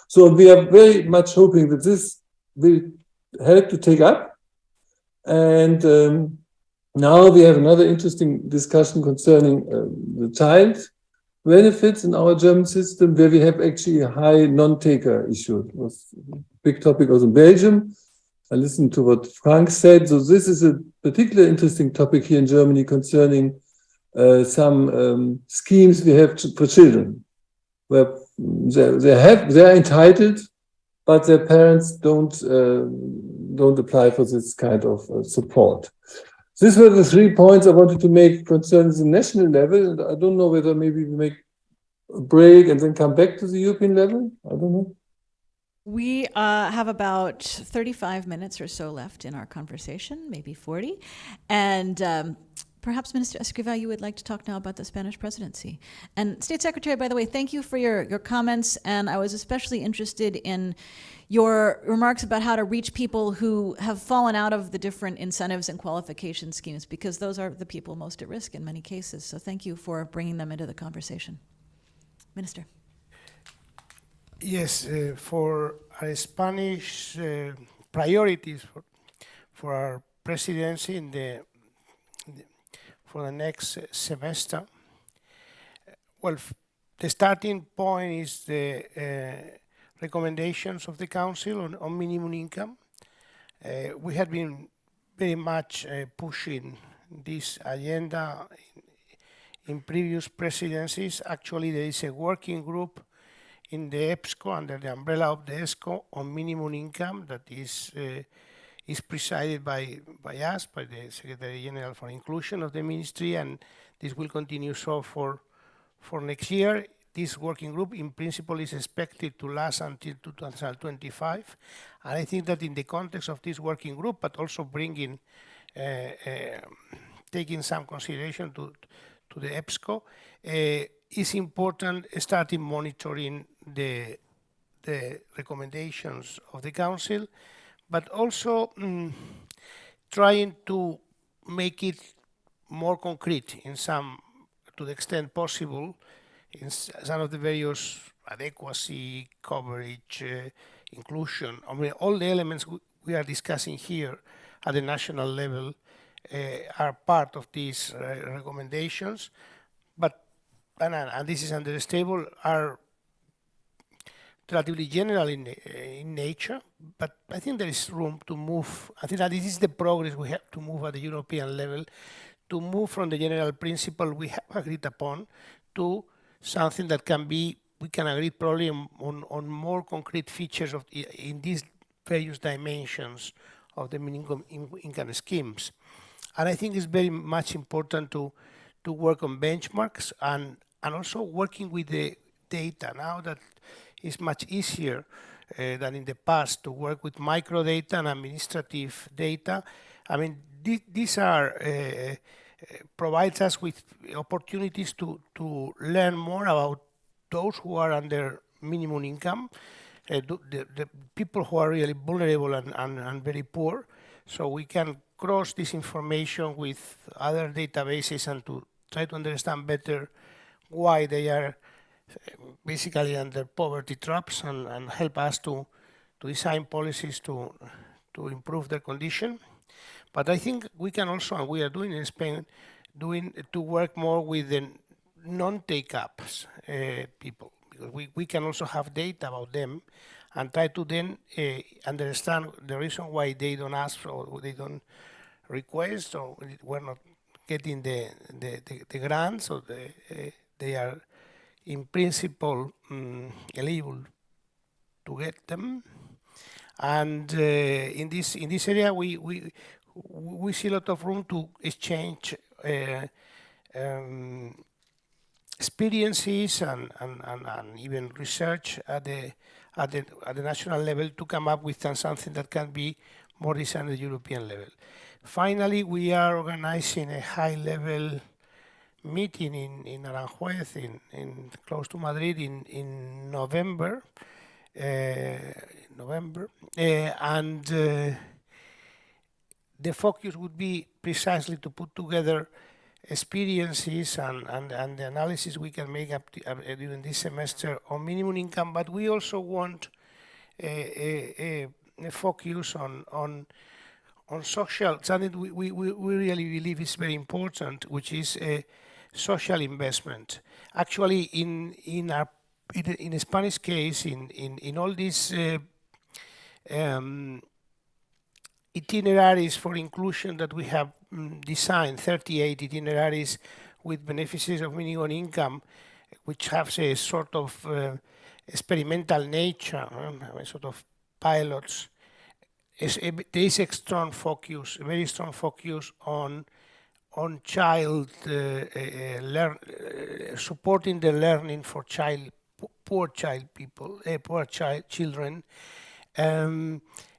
So we are very much hoping that this will help to take up. And now we have another interesting discussion concerning the child benefits in our German system, where we have actually a high non-taker issue. It was a big topic also in Belgium. I listened to what Frank said. So this is a particularly interesting topic here in Germany concerning some schemes we have for children, where they're entitled, but their parents don't apply for this kind of support. These were the 3 points I wanted to make concerning the national level. And I don't know whether maybe we make a break and then come back to the European level. I don't know. We have about 35 minutes or so left in our conversation, maybe 40. And perhaps, Minister Escrivá, you would like to talk now about the Spanish presidency. And State Secretary, by the way, thank you for your comments. And I was especially interested in your remarks about how to reach people who have fallen out of the different incentives and qualification schemes, because those are the people most at risk in many cases. So thank you for bringing them into the conversation. Minister. Yes, for our Spanish priorities for our presidency for the next semester, well, the starting point is the recommendations of the Council on minimum income. We have been very much pushing this agenda in previous presidencies. Actually, there is a working group in the EPSCO, under the umbrella of the ESCO, on minimum income that is presided by us, by the Secretary General for Inclusion of the Ministry, and this will continue so for next year. This working group, in principle, is expected to last until 2025. And I think that in the context of this working group, but also bringing, taking some consideration to the EPSCO, it's important starting monitoring the recommendations of the Council, but also trying to make it more concrete to the extent possible, in some of the various adequacy, coverage, inclusion. I mean, all the elements we are discussing here at the national level are part of these recommendations, and this is under the table, are relatively general in nature, but I think there is room to move. I think that this is the progress we have to move at the European level, to move from the general principle we have agreed upon to something that we can agree probably on more concrete features in these various dimensions of the minimum income schemes. And I think it's very much important to work on benchmarks and also working with the data now that is much easier than in the past to work with microdata and administrative data. I mean, these are provides us with opportunities to learn more about those who are under minimum income, the people who are really vulnerable and very poor. So we can cross this information with other databases and to try to understand better why they are basically under poverty traps and help us to design policies to improve their condition. But I think we can also, and we are doing in Spain, to work more with the non-take-ups people, because we can also have data about them and try to then understand the reason why they don't ask or they don't request or we're not getting the grants, or they are in principle eligible to get them. And in this area, we see a lot of room to exchange experiences and even research at the national level to come up with something that can be more designed at the European level. Finally, we are organizing a high-level meeting in Aranjuez, in close to Madrid, in November. And the focus would be precisely to put together experiences and the analysis we can make up during this semester on minimum income, but we also want a focus on social, something we really believe is very important, which is social investment. Actually, in the Spanish case, in all these itineraries for inclusion that we have designed, 38 itineraries with beneficiaries of minimum income, which have a sort of experimental nature, sort of pilots. There is a strong focus, a very strong focus on child supporting the learning for poor children,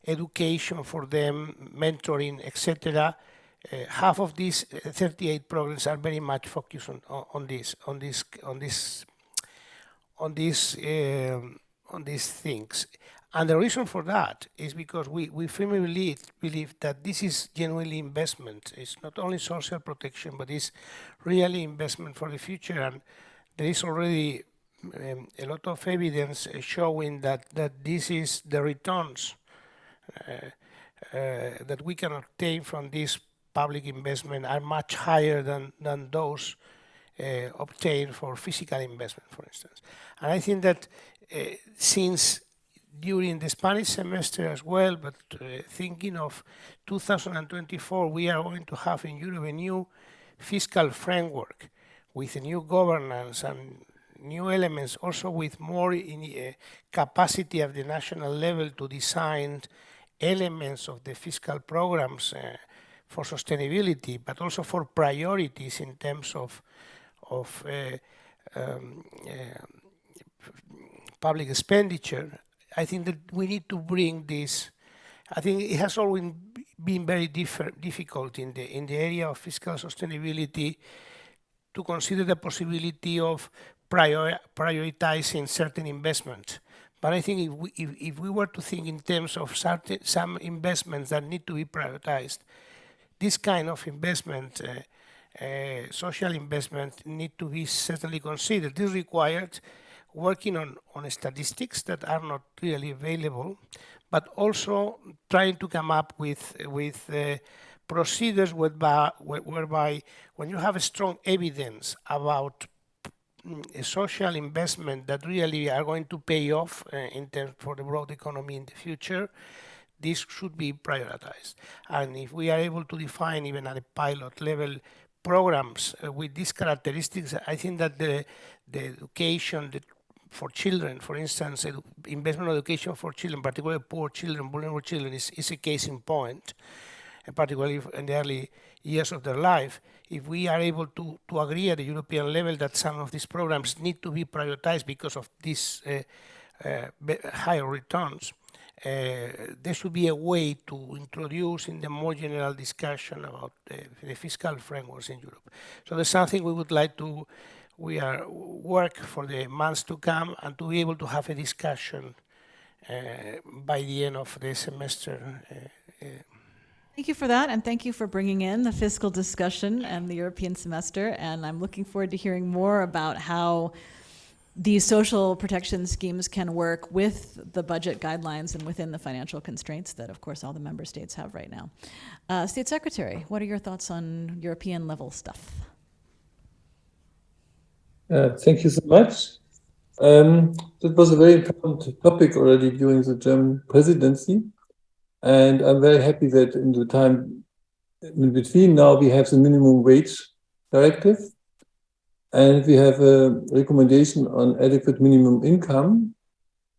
education for them, mentoring, etc. Half of these 38 programs are very much focused on these things. And the reason for that is because we firmly believe that this is genuinely investment. It's not only social protection, but it's really investment for the future. And there is already a lot of evidence showing that this is the returns that we can obtain from this public investment are much higher than those obtained for physical investment, for instance. And I think that since during the Spanish semester as well, but thinking of 2024, we are going to have in Europe a new fiscal framework with a new governance and new elements, also with more capacity at the national level to design elements of the fiscal programs for sustainability, but also for priorities in terms of public expenditure. I think that we need to bring this. I think it has always been very difficult in the area of fiscal sustainability to consider the possibility of prioritizing certain investment. But I think if we were to think in terms of some investments that need to be prioritized, this kind of investment, social investment, need to be certainly considered. This required working on statistics that are not really available, but also trying to come up with procedures whereby when you have a strong evidence about a social investment that really are going to pay off in terms for the broad economy in the future, this should be prioritized. And if we are able to define even at a pilot level programs with these characteristics, I think that the education for children, for instance, investment in education for children, particularly poor children, vulnerable children, is a case in point, and particularly in the early years of their life. If we are able to agree at the European level that some of these programs need to be prioritized because of this higher returns, there should be a way to introduce in the more general discussion about the fiscal frameworks in Europe. So that's something we would like to work for the months to come and to be able to have a discussion by the end of the semester. Thank you for that, and thank you for bringing in the fiscal discussion and the European semester. And I'm looking forward to hearing more about how these social protection schemes can work with the budget guidelines and within the financial constraints that, of course, all the member states have right now. State Secretary, what are your thoughts on European level stuff? Thank you so much. That was a very important topic already during the German presidency. And I'm very happy that in the time in between now we have the minimum wage directive and we have a recommendation on adequate minimum income,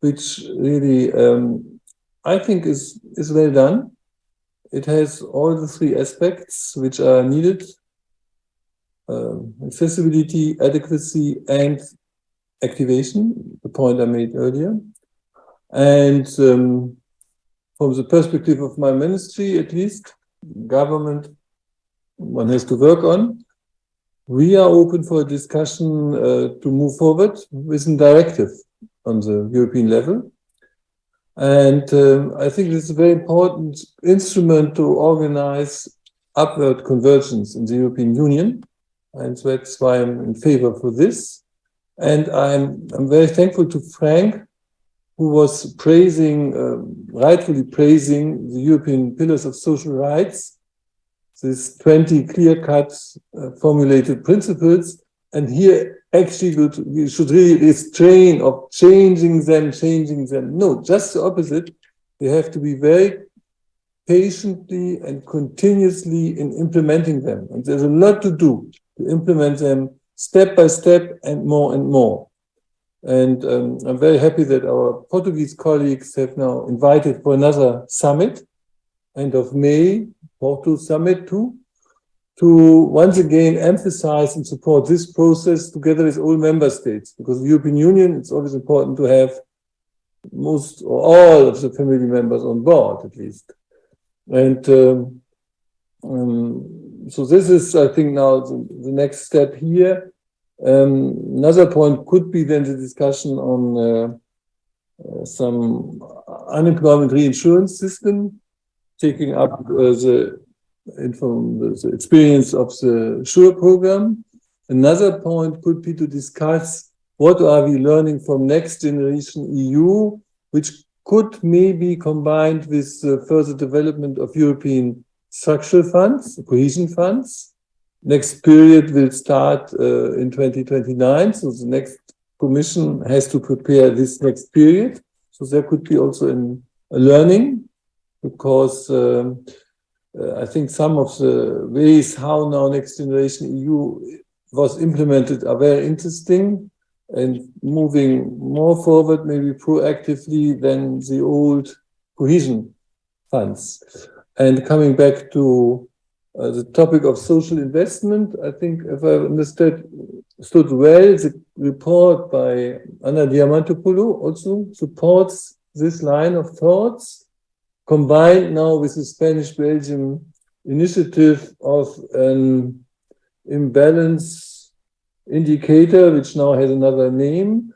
which really I think is well done. It has all the three aspects which are needed: accessibility, adequacy, and activation, the point I made earlier. And from the perspective of my ministry, at least, government, one has to work on. We are open for a discussion to move forward with a directive on the European level. And I think this is a very important instrument to organize upward convergence in the European Union. And that's why I'm in favor for this. And I'm very thankful to Frank, who was rightfully praising the European pillars of social rights, these 20 clear-cut formulated principles. And here, actually, we should really restrain of changing them. No, just the opposite. They have to be very patiently and continuously in implementing them. And there's a lot to do to implement them step by step and more and more. And I'm very happy that our Portuguese colleagues have now invited for another summit, end of May, Porto Summit too, to once again emphasize and support this process together with all member states. Because the European Union, it's always important to have most or all of the family members on board, at least. And so this is, I think, now the next step here. Another point could be then the discussion on some unemployment reinsurance system, taking up the experience of the SURE program. Another point could be to discuss what are we learning from Next Generation EU, which could maybe combined with further development of European structural funds, cohesion funds. Next period will start in 2029, so the next Commission has to prepare this next period. So there could be also a learning, because I think some of the ways how now Next Generation EU was implemented are very interesting and moving more forward, maybe proactively than the old cohesion funds. And coming back to the topic of social investment, I think, if I understood well, the report by Anna Diamantopoulou also supports this line of thoughts, combined now with the Spanish-Belgian initiative of an imbalance indicator, which now has another name,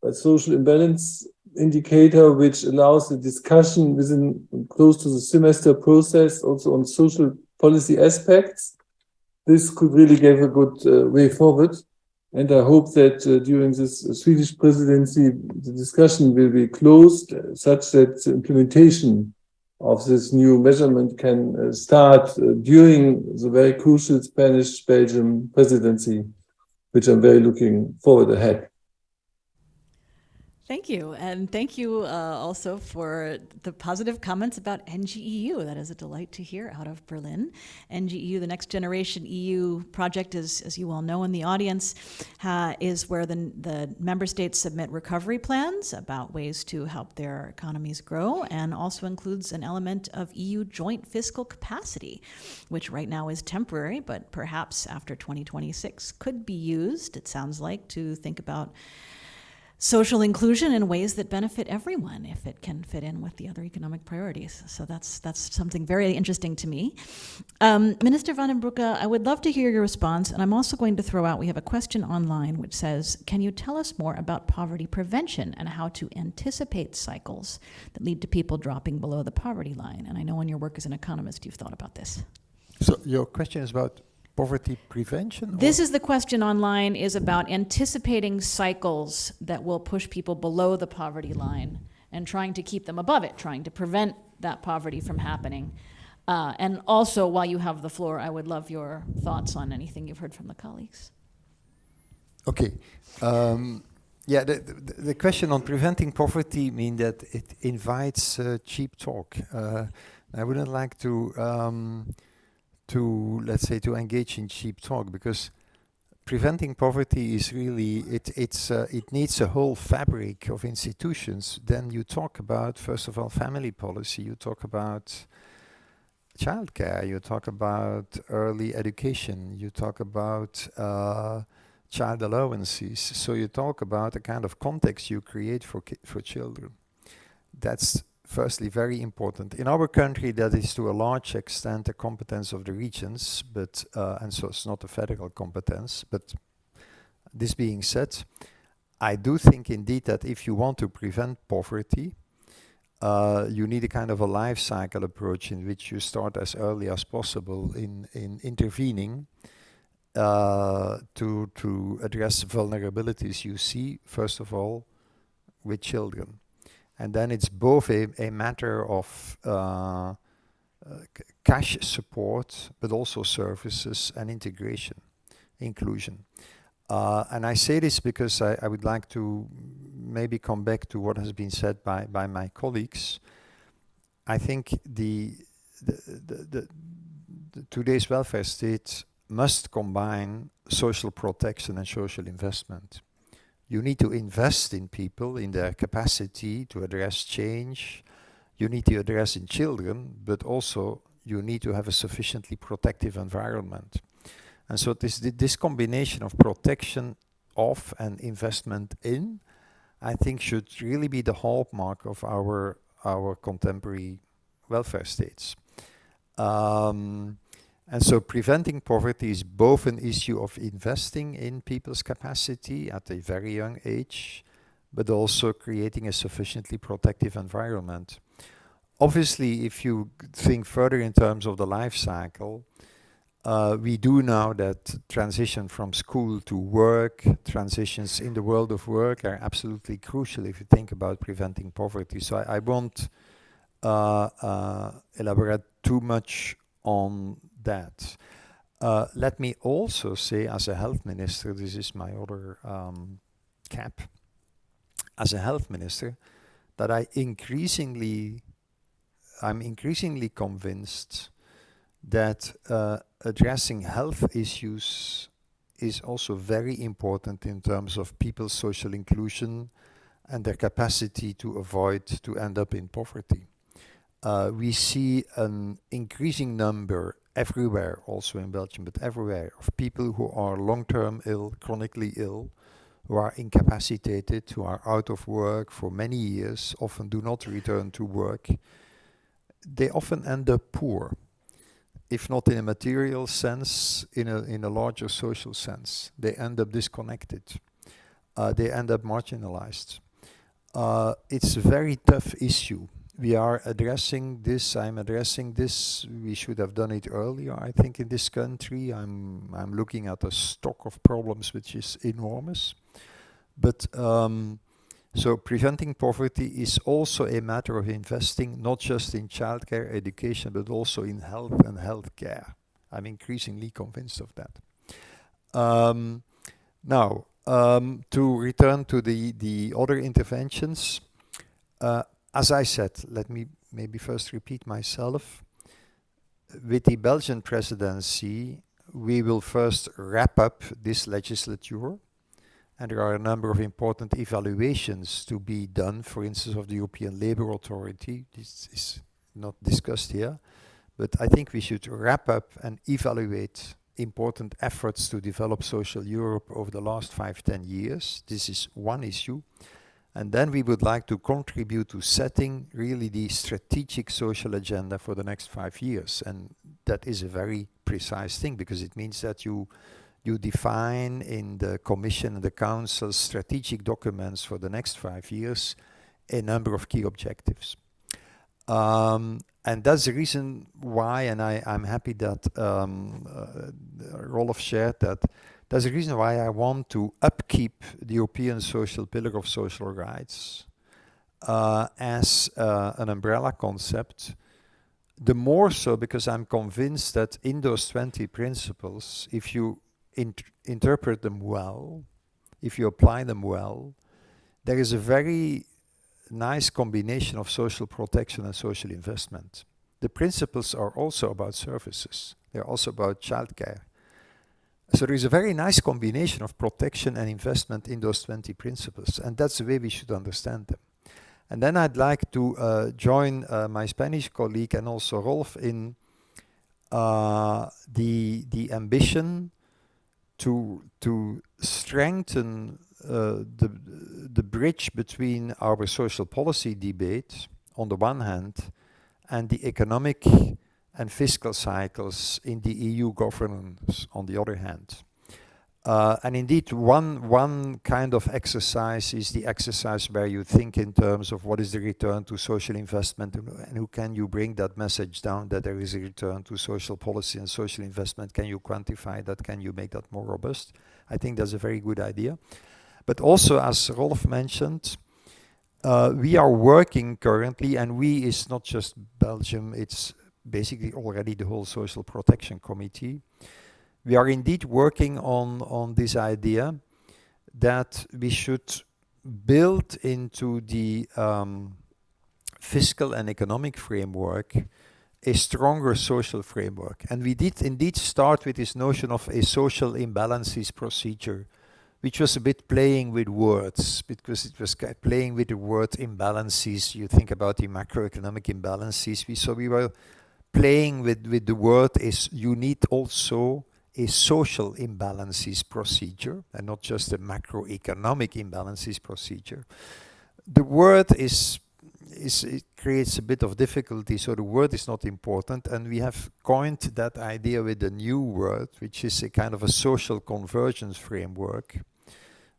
a social imbalance indicator, which allows the discussion within close to the semester process, also on social policy aspects. This could really give a good way forward. And I hope that during this Swedish presidency, the discussion will be closed such that the implementation of this new measurement can start during the very crucial Spanish-Belgian presidency, which I'm very looking forward ahead. Thank you. And thank you also for the positive comments about NGEU. That is a delight to hear out of Berlin. NGEU, the Next Generation EU project, is, as you all know in the audience, is where the member states submit recovery plans about ways to help their economies grow, and also includes an element of EU joint fiscal capacity, which right now is temporary, but perhaps after 2026 could be used, it sounds like, to think about social inclusion in ways that benefit everyone if it can fit in with the other economic priorities. So that's something very interesting to me. Minister van den Broeke, I would love to hear your response, and I'm also going to throw out, we have a question online which says, can you tell us more about poverty prevention and how to anticipate cycles that lead to people dropping below the poverty line? And I know in your work as an economist you've thought about this. So your question is about poverty prevention? This is the question online, is about anticipating cycles that will push people below the poverty line and trying to keep them above it, trying to prevent that poverty from happening. And also, while you have the floor, I would love your thoughts on anything you've heard from the colleagues. Okay. Yeah, the question on preventing poverty means that it invites cheap talk. I wouldn't like to let's say, to engage in cheap talk, because preventing poverty is really, it needs a whole fabric of institutions. Then you talk about, first of all, family policy, you talk about childcare, you talk about early education, you talk about child allowances. So you talk about the kind of context you create for children. That's firstly very important. In our country, that is to a large extent a competence of the regions, but and so it's not a federal competence. But this being said, I do think indeed that if you want to prevent poverty, you need a kind of a life cycle approach in which you start as early as possible in intervening to address vulnerabilities you see, first of all, with children. And then it's both a matter of cash support, but also services and inclusion. And I say this because I would like to maybe come back to what has been said by my colleagues. I think the today's welfare state must combine social protection and social investment. You need to invest in people, in their capacity to address change. You need to address in children, but also you need to have a sufficiently protective environment. And so this combination of protection of and investment in, I think, should really be the hallmark of our contemporary welfare states. And so preventing poverty is both an issue of investing in people's capacity at a very young age, but also creating a sufficiently protective environment. Obviously, if you think further in terms of the life cycle, we do know that transition from school to work, transitions in the world of work are absolutely crucial if you think about preventing poverty. So I won't elaborate too much on that. Let me also say, as a health minister, this is my other cap, as a health minister, that I'm increasingly convinced that addressing health issues is also very important in terms of people's social inclusion and their capacity to avoid to end up in poverty. We see an increasing number everywhere, also in Belgium, but everywhere, of people who are long-term ill, chronically ill, who are incapacitated, who are out of work for many years, often do not return to work. They often end up poor, if not in a material sense, in a larger social sense. They end up disconnected. They end up marginalized. It's a very tough issue. We are addressing this, I'm addressing this, we should have done it earlier, I think, in this country. I'm looking at a stock of problems which is enormous. But so preventing poverty is also a matter of investing not just in childcare, education, but also in health and healthcare. I'm increasingly convinced of that. Now, to return to the other interventions, as I said, let me maybe first repeat myself. With the Belgian presidency, we will first wrap up this legislature, and there are a number of important evaluations to be done, for instance, of the European Labour Authority. This is not discussed here, but I think we should wrap up and evaluate important efforts to develop social Europe over the last 5-10 years. This is one issue. And then we would like to contribute to setting really the strategic social agenda for the next 5 years. And that is a very precise thing, because it means that you define in the Commission and the Council strategic documents for the next 5 years a number of key objectives. And that's the reason why, and I'm happy that Rolf shared that, that's the reason why I want to upkeep the European social pillar of social rights as an umbrella concept. The more so because I'm convinced that in those 20 principles, if you interpret them well, if you apply them well, there is a very nice combination of social protection and social investment. The principles are also about services. They're also about childcare. So there is a very nice combination of protection and investment in those 20 principles, and that's the way we should understand them. And then I'd like to join my Spanish colleague and also Rolf in the ambition to strengthen the bridge between our social policy debate on the one hand and the economic and fiscal cycles in the EU governance on the other hand. And indeed, one kind of exercise is the exercise where you think in terms of what is the return to social investment, and how can you bring that message down that there is a return to social policy and social investment. Can you quantify that? Can you make that more robust? I think that's a very good idea. But also, as Rolf mentioned, we are working currently, and we is not just Belgium, it's basically already the whole Social Protection Committee. We are indeed working on this idea that we should build into the fiscal and economic framework a stronger social framework. And we did indeed start with this notion of a social imbalances procedure, which was a bit playing with words, because it was playing with the word imbalances. You think about the macroeconomic imbalances. So we were playing with the word is you need also a social imbalances procedure and not just a macroeconomic imbalances procedure. The word it creates a bit of difficulty, so the word is not important, and we have coined that idea with a new word, which is a kind of a social convergence framework,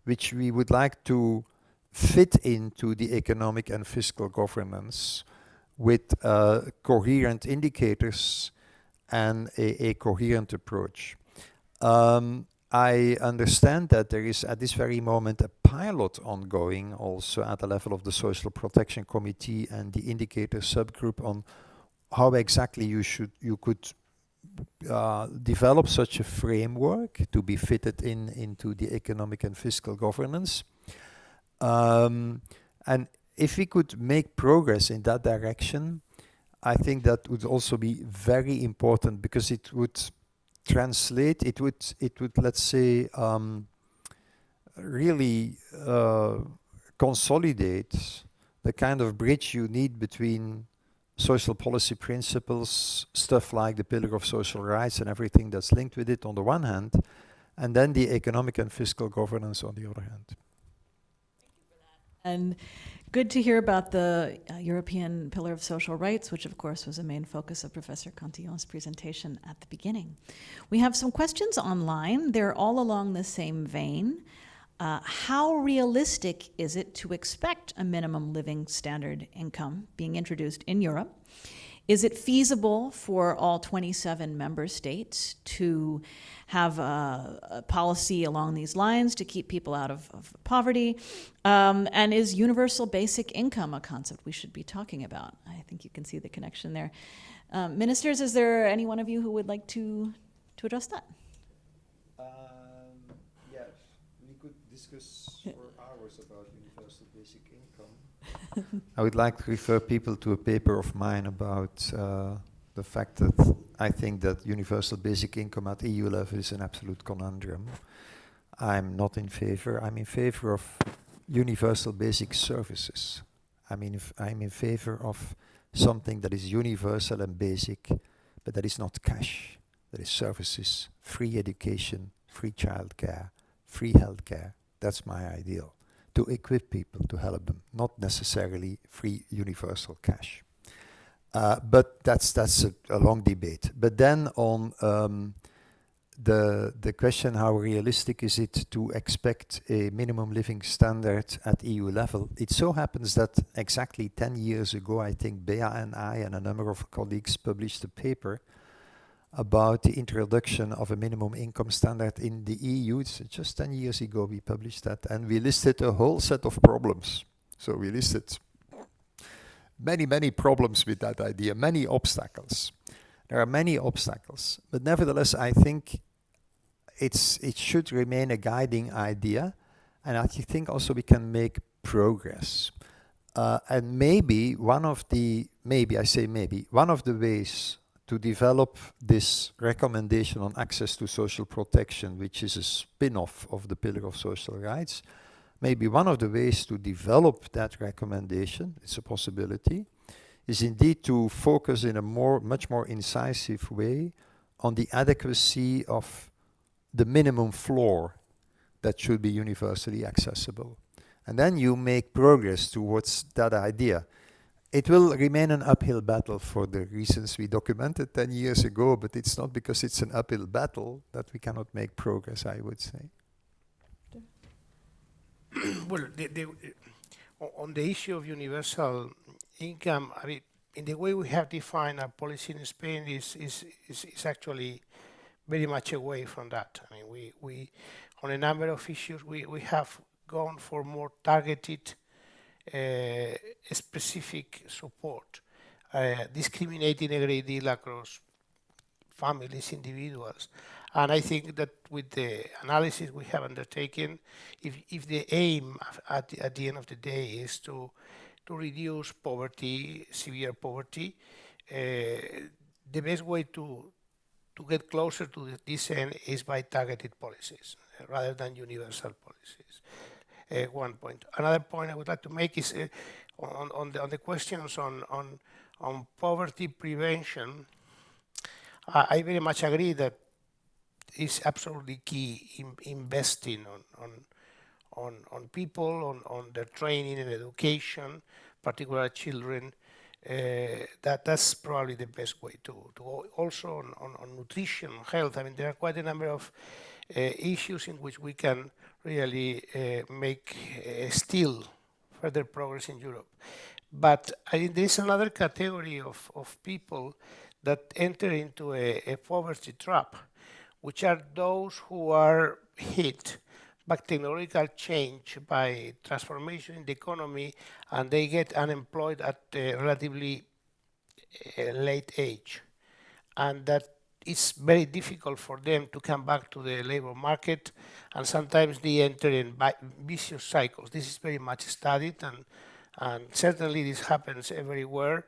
which we would like to fit into the economic and fiscal governance with coherent indicators and a coherent approach. I understand that there is at this very moment a pilot ongoing also at the level of the Social Protection Committee and the indicator subgroup on how exactly you could develop such a framework to be fitted into the economic and fiscal governance. And if we could make progress in that direction, I think that would also be very important, because it would translate, it would let's say really consolidate the kind of bridge you need between social policy principles, stuff like the Pillar of Social Rights and everything that's linked with it on the one hand, and then the economic and fiscal governance on the other hand. And good to hear about the European Pillar of Social Rights, which of course was a main focus of Professor Cantillon's presentation at the beginning. We have some questions online. They're all along the same vein. How realistic is it to expect a minimum living standard income being introduced in Europe? Is it feasible for all 27 member states to have a policy along these lines to keep people out of poverty? And is universal basic income a concept we should be talking about? I think you can see the connection there. Ministers, is there any one of you who would like to address that? Yes, we could discuss for hours about universal basic income. I would like to refer people to a paper of mine about the fact that I think that universal basic income at EU level is an absolute conundrum. I'm not in favor. I'm in favor of universal basic services. I mean, I'm in favor of something that is universal and basic, but that is not cash. that is services, free education, free childcare, free healthcare. That's my ideal, to equip people, to help them, not necessarily free universal cash. But that's a long debate. But then on the question, how realistic is it to expect a minimum living standard at EU level? It so happens that exactly 10 years ago, I think Bea and I and a number of colleagues published a paper about the introduction of a minimum income standard in the EU. It's just 10 years ago we published that, and we listed a whole set of problems. So we listed many problems with that idea, many obstacles. There are many obstacles, but nevertheless, I think it should remain a guiding idea, and I think also we can make progress. And maybe one of the ways to develop this recommendation on access to social protection, which is a spin-off of the Pillar of Social Rights, maybe one of the ways to develop that recommendation, it's a possibility, is indeed to focus in a much more incisive way on the adequacy of the minimum floor that should be universally accessible. And then you make progress towards that idea. It will remain an uphill battle for the reasons we documented 10 years ago, but it's not because it's an uphill battle that we cannot make progress, I would say. Well, on the issue of universal income, I mean, in the way we have defined our policy in Spain is actually very much away from that. I mean, we on a number of issues, we have gone for more targeted, specific support, discriminating a great deal across families, individuals. And I think that with the analysis we have undertaken, if the aim at the end of the day is to reduce poverty, severe poverty, the best way to get closer to this end is by targeted policies rather than universal policies. One point. Another point I would like to make is on the questions on poverty prevention. I very much agree that it's absolutely key in investing on people, on their training and education, particularly children. That's probably the best way to also on nutrition, health. I mean, there are quite a number of issues in which we can really make still further progress in Europe. But I think there is another category of people that enter into a poverty trap, which are those who are hit by technological change, by transformation in the economy, and they get unemployed at a relatively late age. And that it's very difficult for them to come back to the labor market, and sometimes they enter in vicious cycles. This is very much studied, and certainly this happens everywhere.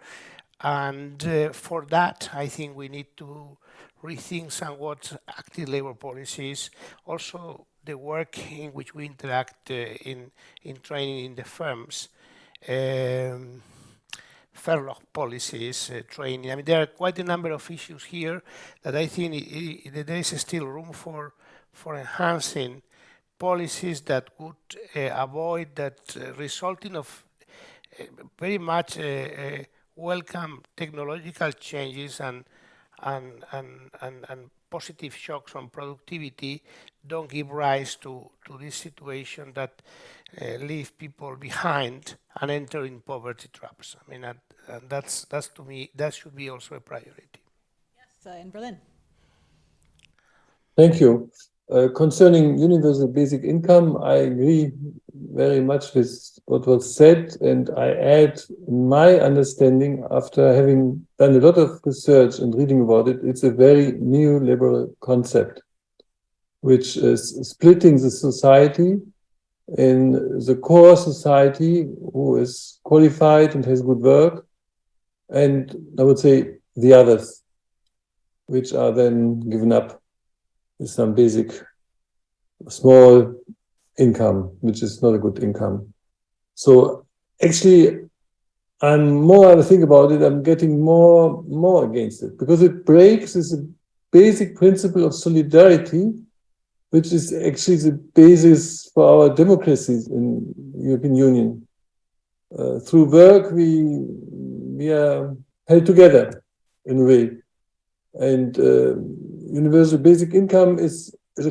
And for that, I think we need to rethink somewhat active labor policies. Also, the work in which we interact in training in the firms, furlough policies, training. I mean, there are quite a number of issues here that I think that there is still room for enhancing policies that would avoid that resulting of very much welcome technological changes and positive shocks on productivity don't give rise to this situation that leave people behind and enter in poverty traps. I mean, and that's to me, that should be also a priority. Yes, in Berlin. Thank you. Concerning universal basic income, I agree very much with what was said, and I add my understanding after having done a lot of research and reading about it. It's a very neoliberal concept, which is splitting the society in the core society who is qualified and has good work, and I would say the others, which are then given up with some basic small income, which is not a good income. So actually, I think about it, I'm getting more against it, because it breaks this basic principle of solidarity, which is actually the basis for our democracies in the European Union. Through work, we are held together in a way. And universal basic income is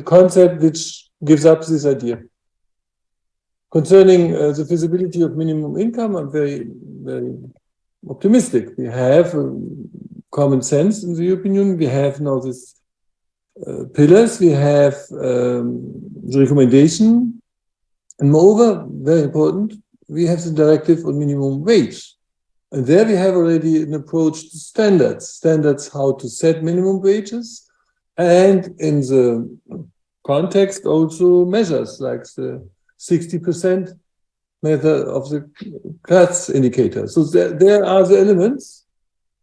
a concept which gives up this idea. Concerning the feasibility of minimum income, I'm very, very optimistic. We have common sense in the European Union. We have now these pillars. We have the recommendation. And moreover, very important, we have the directive on minimum wage. And there we have already an approach to standards how to set minimum wages, and in the context also measures like the 60% method of the CLATS indicator. So there are the elements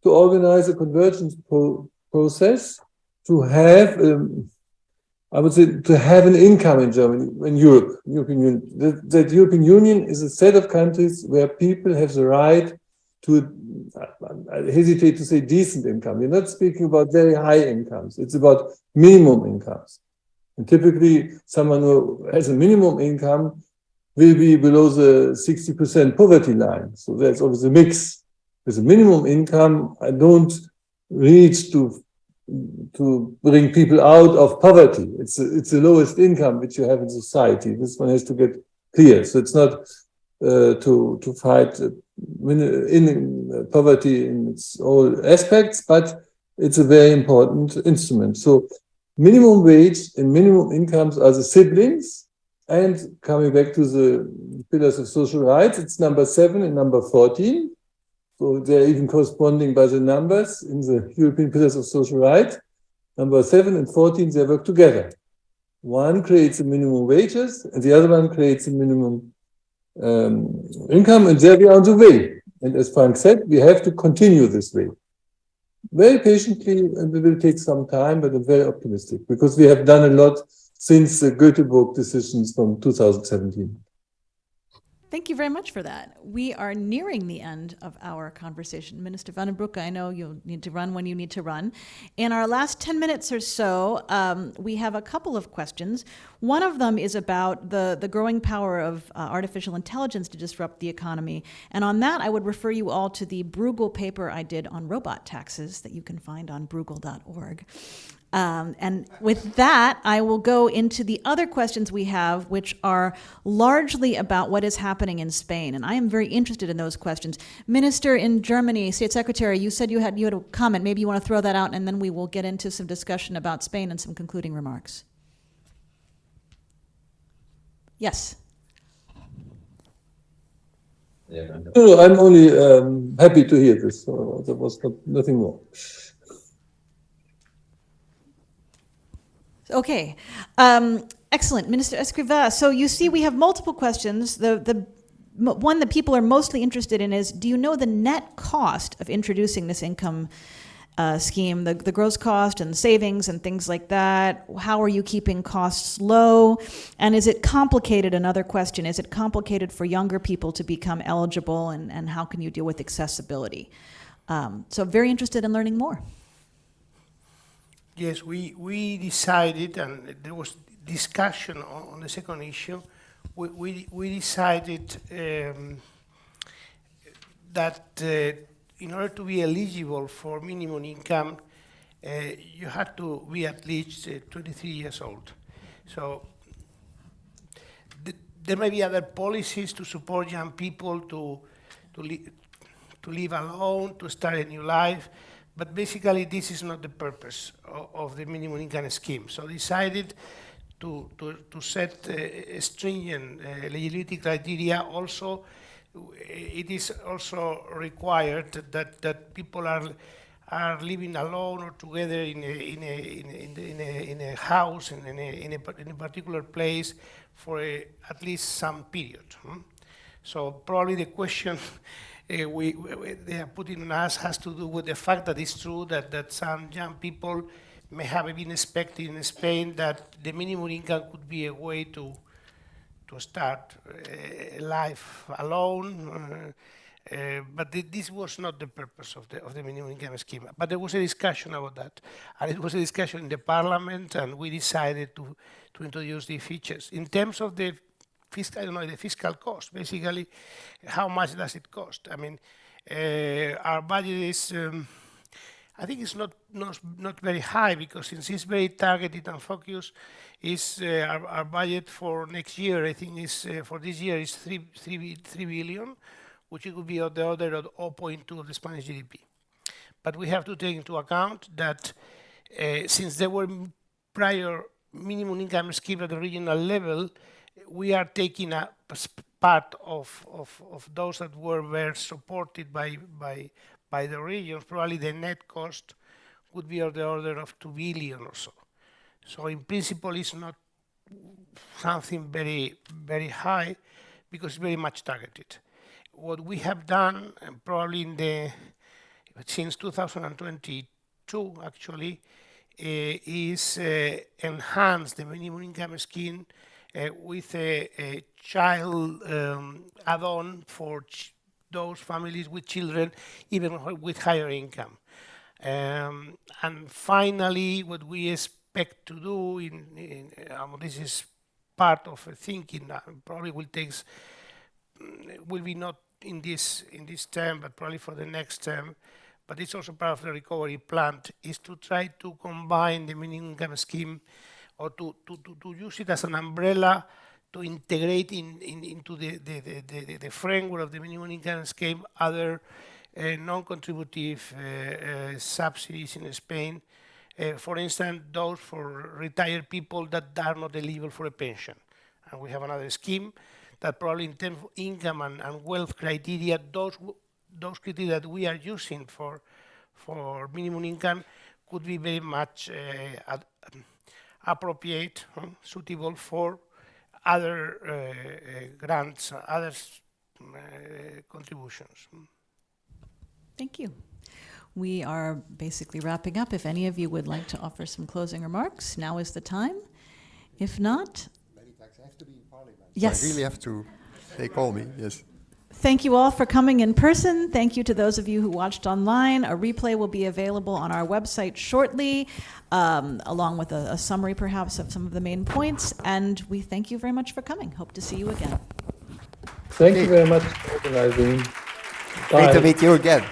to organize a convergence process to have, I would say, to have an income in Germany, in Europe, European Union. The European Union is a set of countries where people have the right to, I hesitate to say decent income. We're not speaking about very high incomes. It's about minimum incomes. And typically, someone who has a minimum income will be below the 60% poverty line. So there's always a mix. With a minimum income, I don't reach to bring people out of poverty. It's the lowest income which you have in society. This one has to get clear. So it's not to fight in poverty in its all aspects, but it's a very important instrument. So minimum wage and minimum incomes are the siblings. And coming back to the pillars of social rights, it's number 7 and number 14. So they're even corresponding by the numbers in the European pillars of social rights. Number 7 and 14, they work together. One creates a minimum wages, and the other one creates a minimum income, and there we are on the way. And as Frank said, we have to continue this way. Very patiently, and it will take some time, but I'm very optimistic, because we have done a lot since the Göteborg decisions from 2017. Thank you very much for that. We are nearing the end of our conversation. Minister Van den Broeke, I know you'll need to run when you need to run. In our last 10 minutes or so, we have a couple of questions. One of them is about the growing power of artificial intelligence to disrupt the economy. And on that, I would refer you all to the Bruegel paper I did on robot taxes that you can find on bruegel.org. And with that, I will go into the other questions we have, which are largely about what is happening in Spain. And I am very interested in those questions. Minister in Germany, State Secretary, you said you had a comment. Maybe you want to throw that out, and then we will get into some discussion about Spain and some concluding remarks. Yes. No, I'm only happy to hear this. So there was nothing more. Okay, excellent. Minister Escrivá, so you see we have multiple questions. The one that people are mostly interested in is, do you know the net cost of introducing this income scheme, the gross cost and savings and things like that? How are you keeping costs low? And is it complicated? Another question, is it complicated for younger people to become eligible, and how can you deal with accessibility? So very interested in learning more. Yes, we decided, and there was discussion on the second issue, we decided that in order to be eligible for minimum income, you had to be at least 23 years old. So there may be other policies to support young people to live alone, to start a new life. But basically, this is not the purpose of the minimum income scheme. So decided to set stringent eligibility criteria. Also, it is also required that people are living alone or together in a house in a particular place for at least some period. So probably the question they are putting on us has to do with the fact that it's true that some young people may have been expecting in Spain that the minimum income could be a way to start life alone, But this was not the purpose of the minimum income scheme. But there was a discussion about that, and it was a discussion in the parliament, and we decided to introduce the features in terms of the fiscal, the fiscal cost. Basically, how much does it cost? I mean, our budget is. I think it's not very high, because since it's very targeted and focused, is our budget for next year. I think is for this year is 3 billion, which it would be of the order of 0.2 of the Spanish GDP. But we have to take into account that since there were prior minimum income scheme at the regional level, we are taking a part of those that were supported by the regions. Probably the net cost would be of the order of 2 billion or so. So in principle, it's not something very, very high, because it's very much targeted. What we have done, probably since 2022, actually, is enhance the minimum income scheme with a child add-on for those families with children, even with higher income. And finally, what we expect to do, this is part of a thinking that probably will be not in this term, but probably for the next term, but it's also part of the recovery plan, is to try to combine the minimum income scheme, or to use it as an umbrella to integrate into the framework of the minimum income scheme other non-contributive subsidies in Spain. For instance, those for retired people that are not eligible for a pension. And we have another scheme that probably in terms of income and wealth criteria, those criteria that we are using for minimum income could be very much appropriate, suitable for other grants, other contributions. Thank you. We are basically wrapping up. If any of you would like to offer some closing remarks, now is the time. If not, Many thanks. I have to be in Parliament. Yes. So I really have to. They call me. Yes. thank you all for coming in person. Thank you to those of you who watched online. A replay will be available on our website shortly, along with a summary perhaps of some of the main points. And we thank you very much for coming. Hope to see you again. Thank you very much for organizing. Great to Bye. meet you again.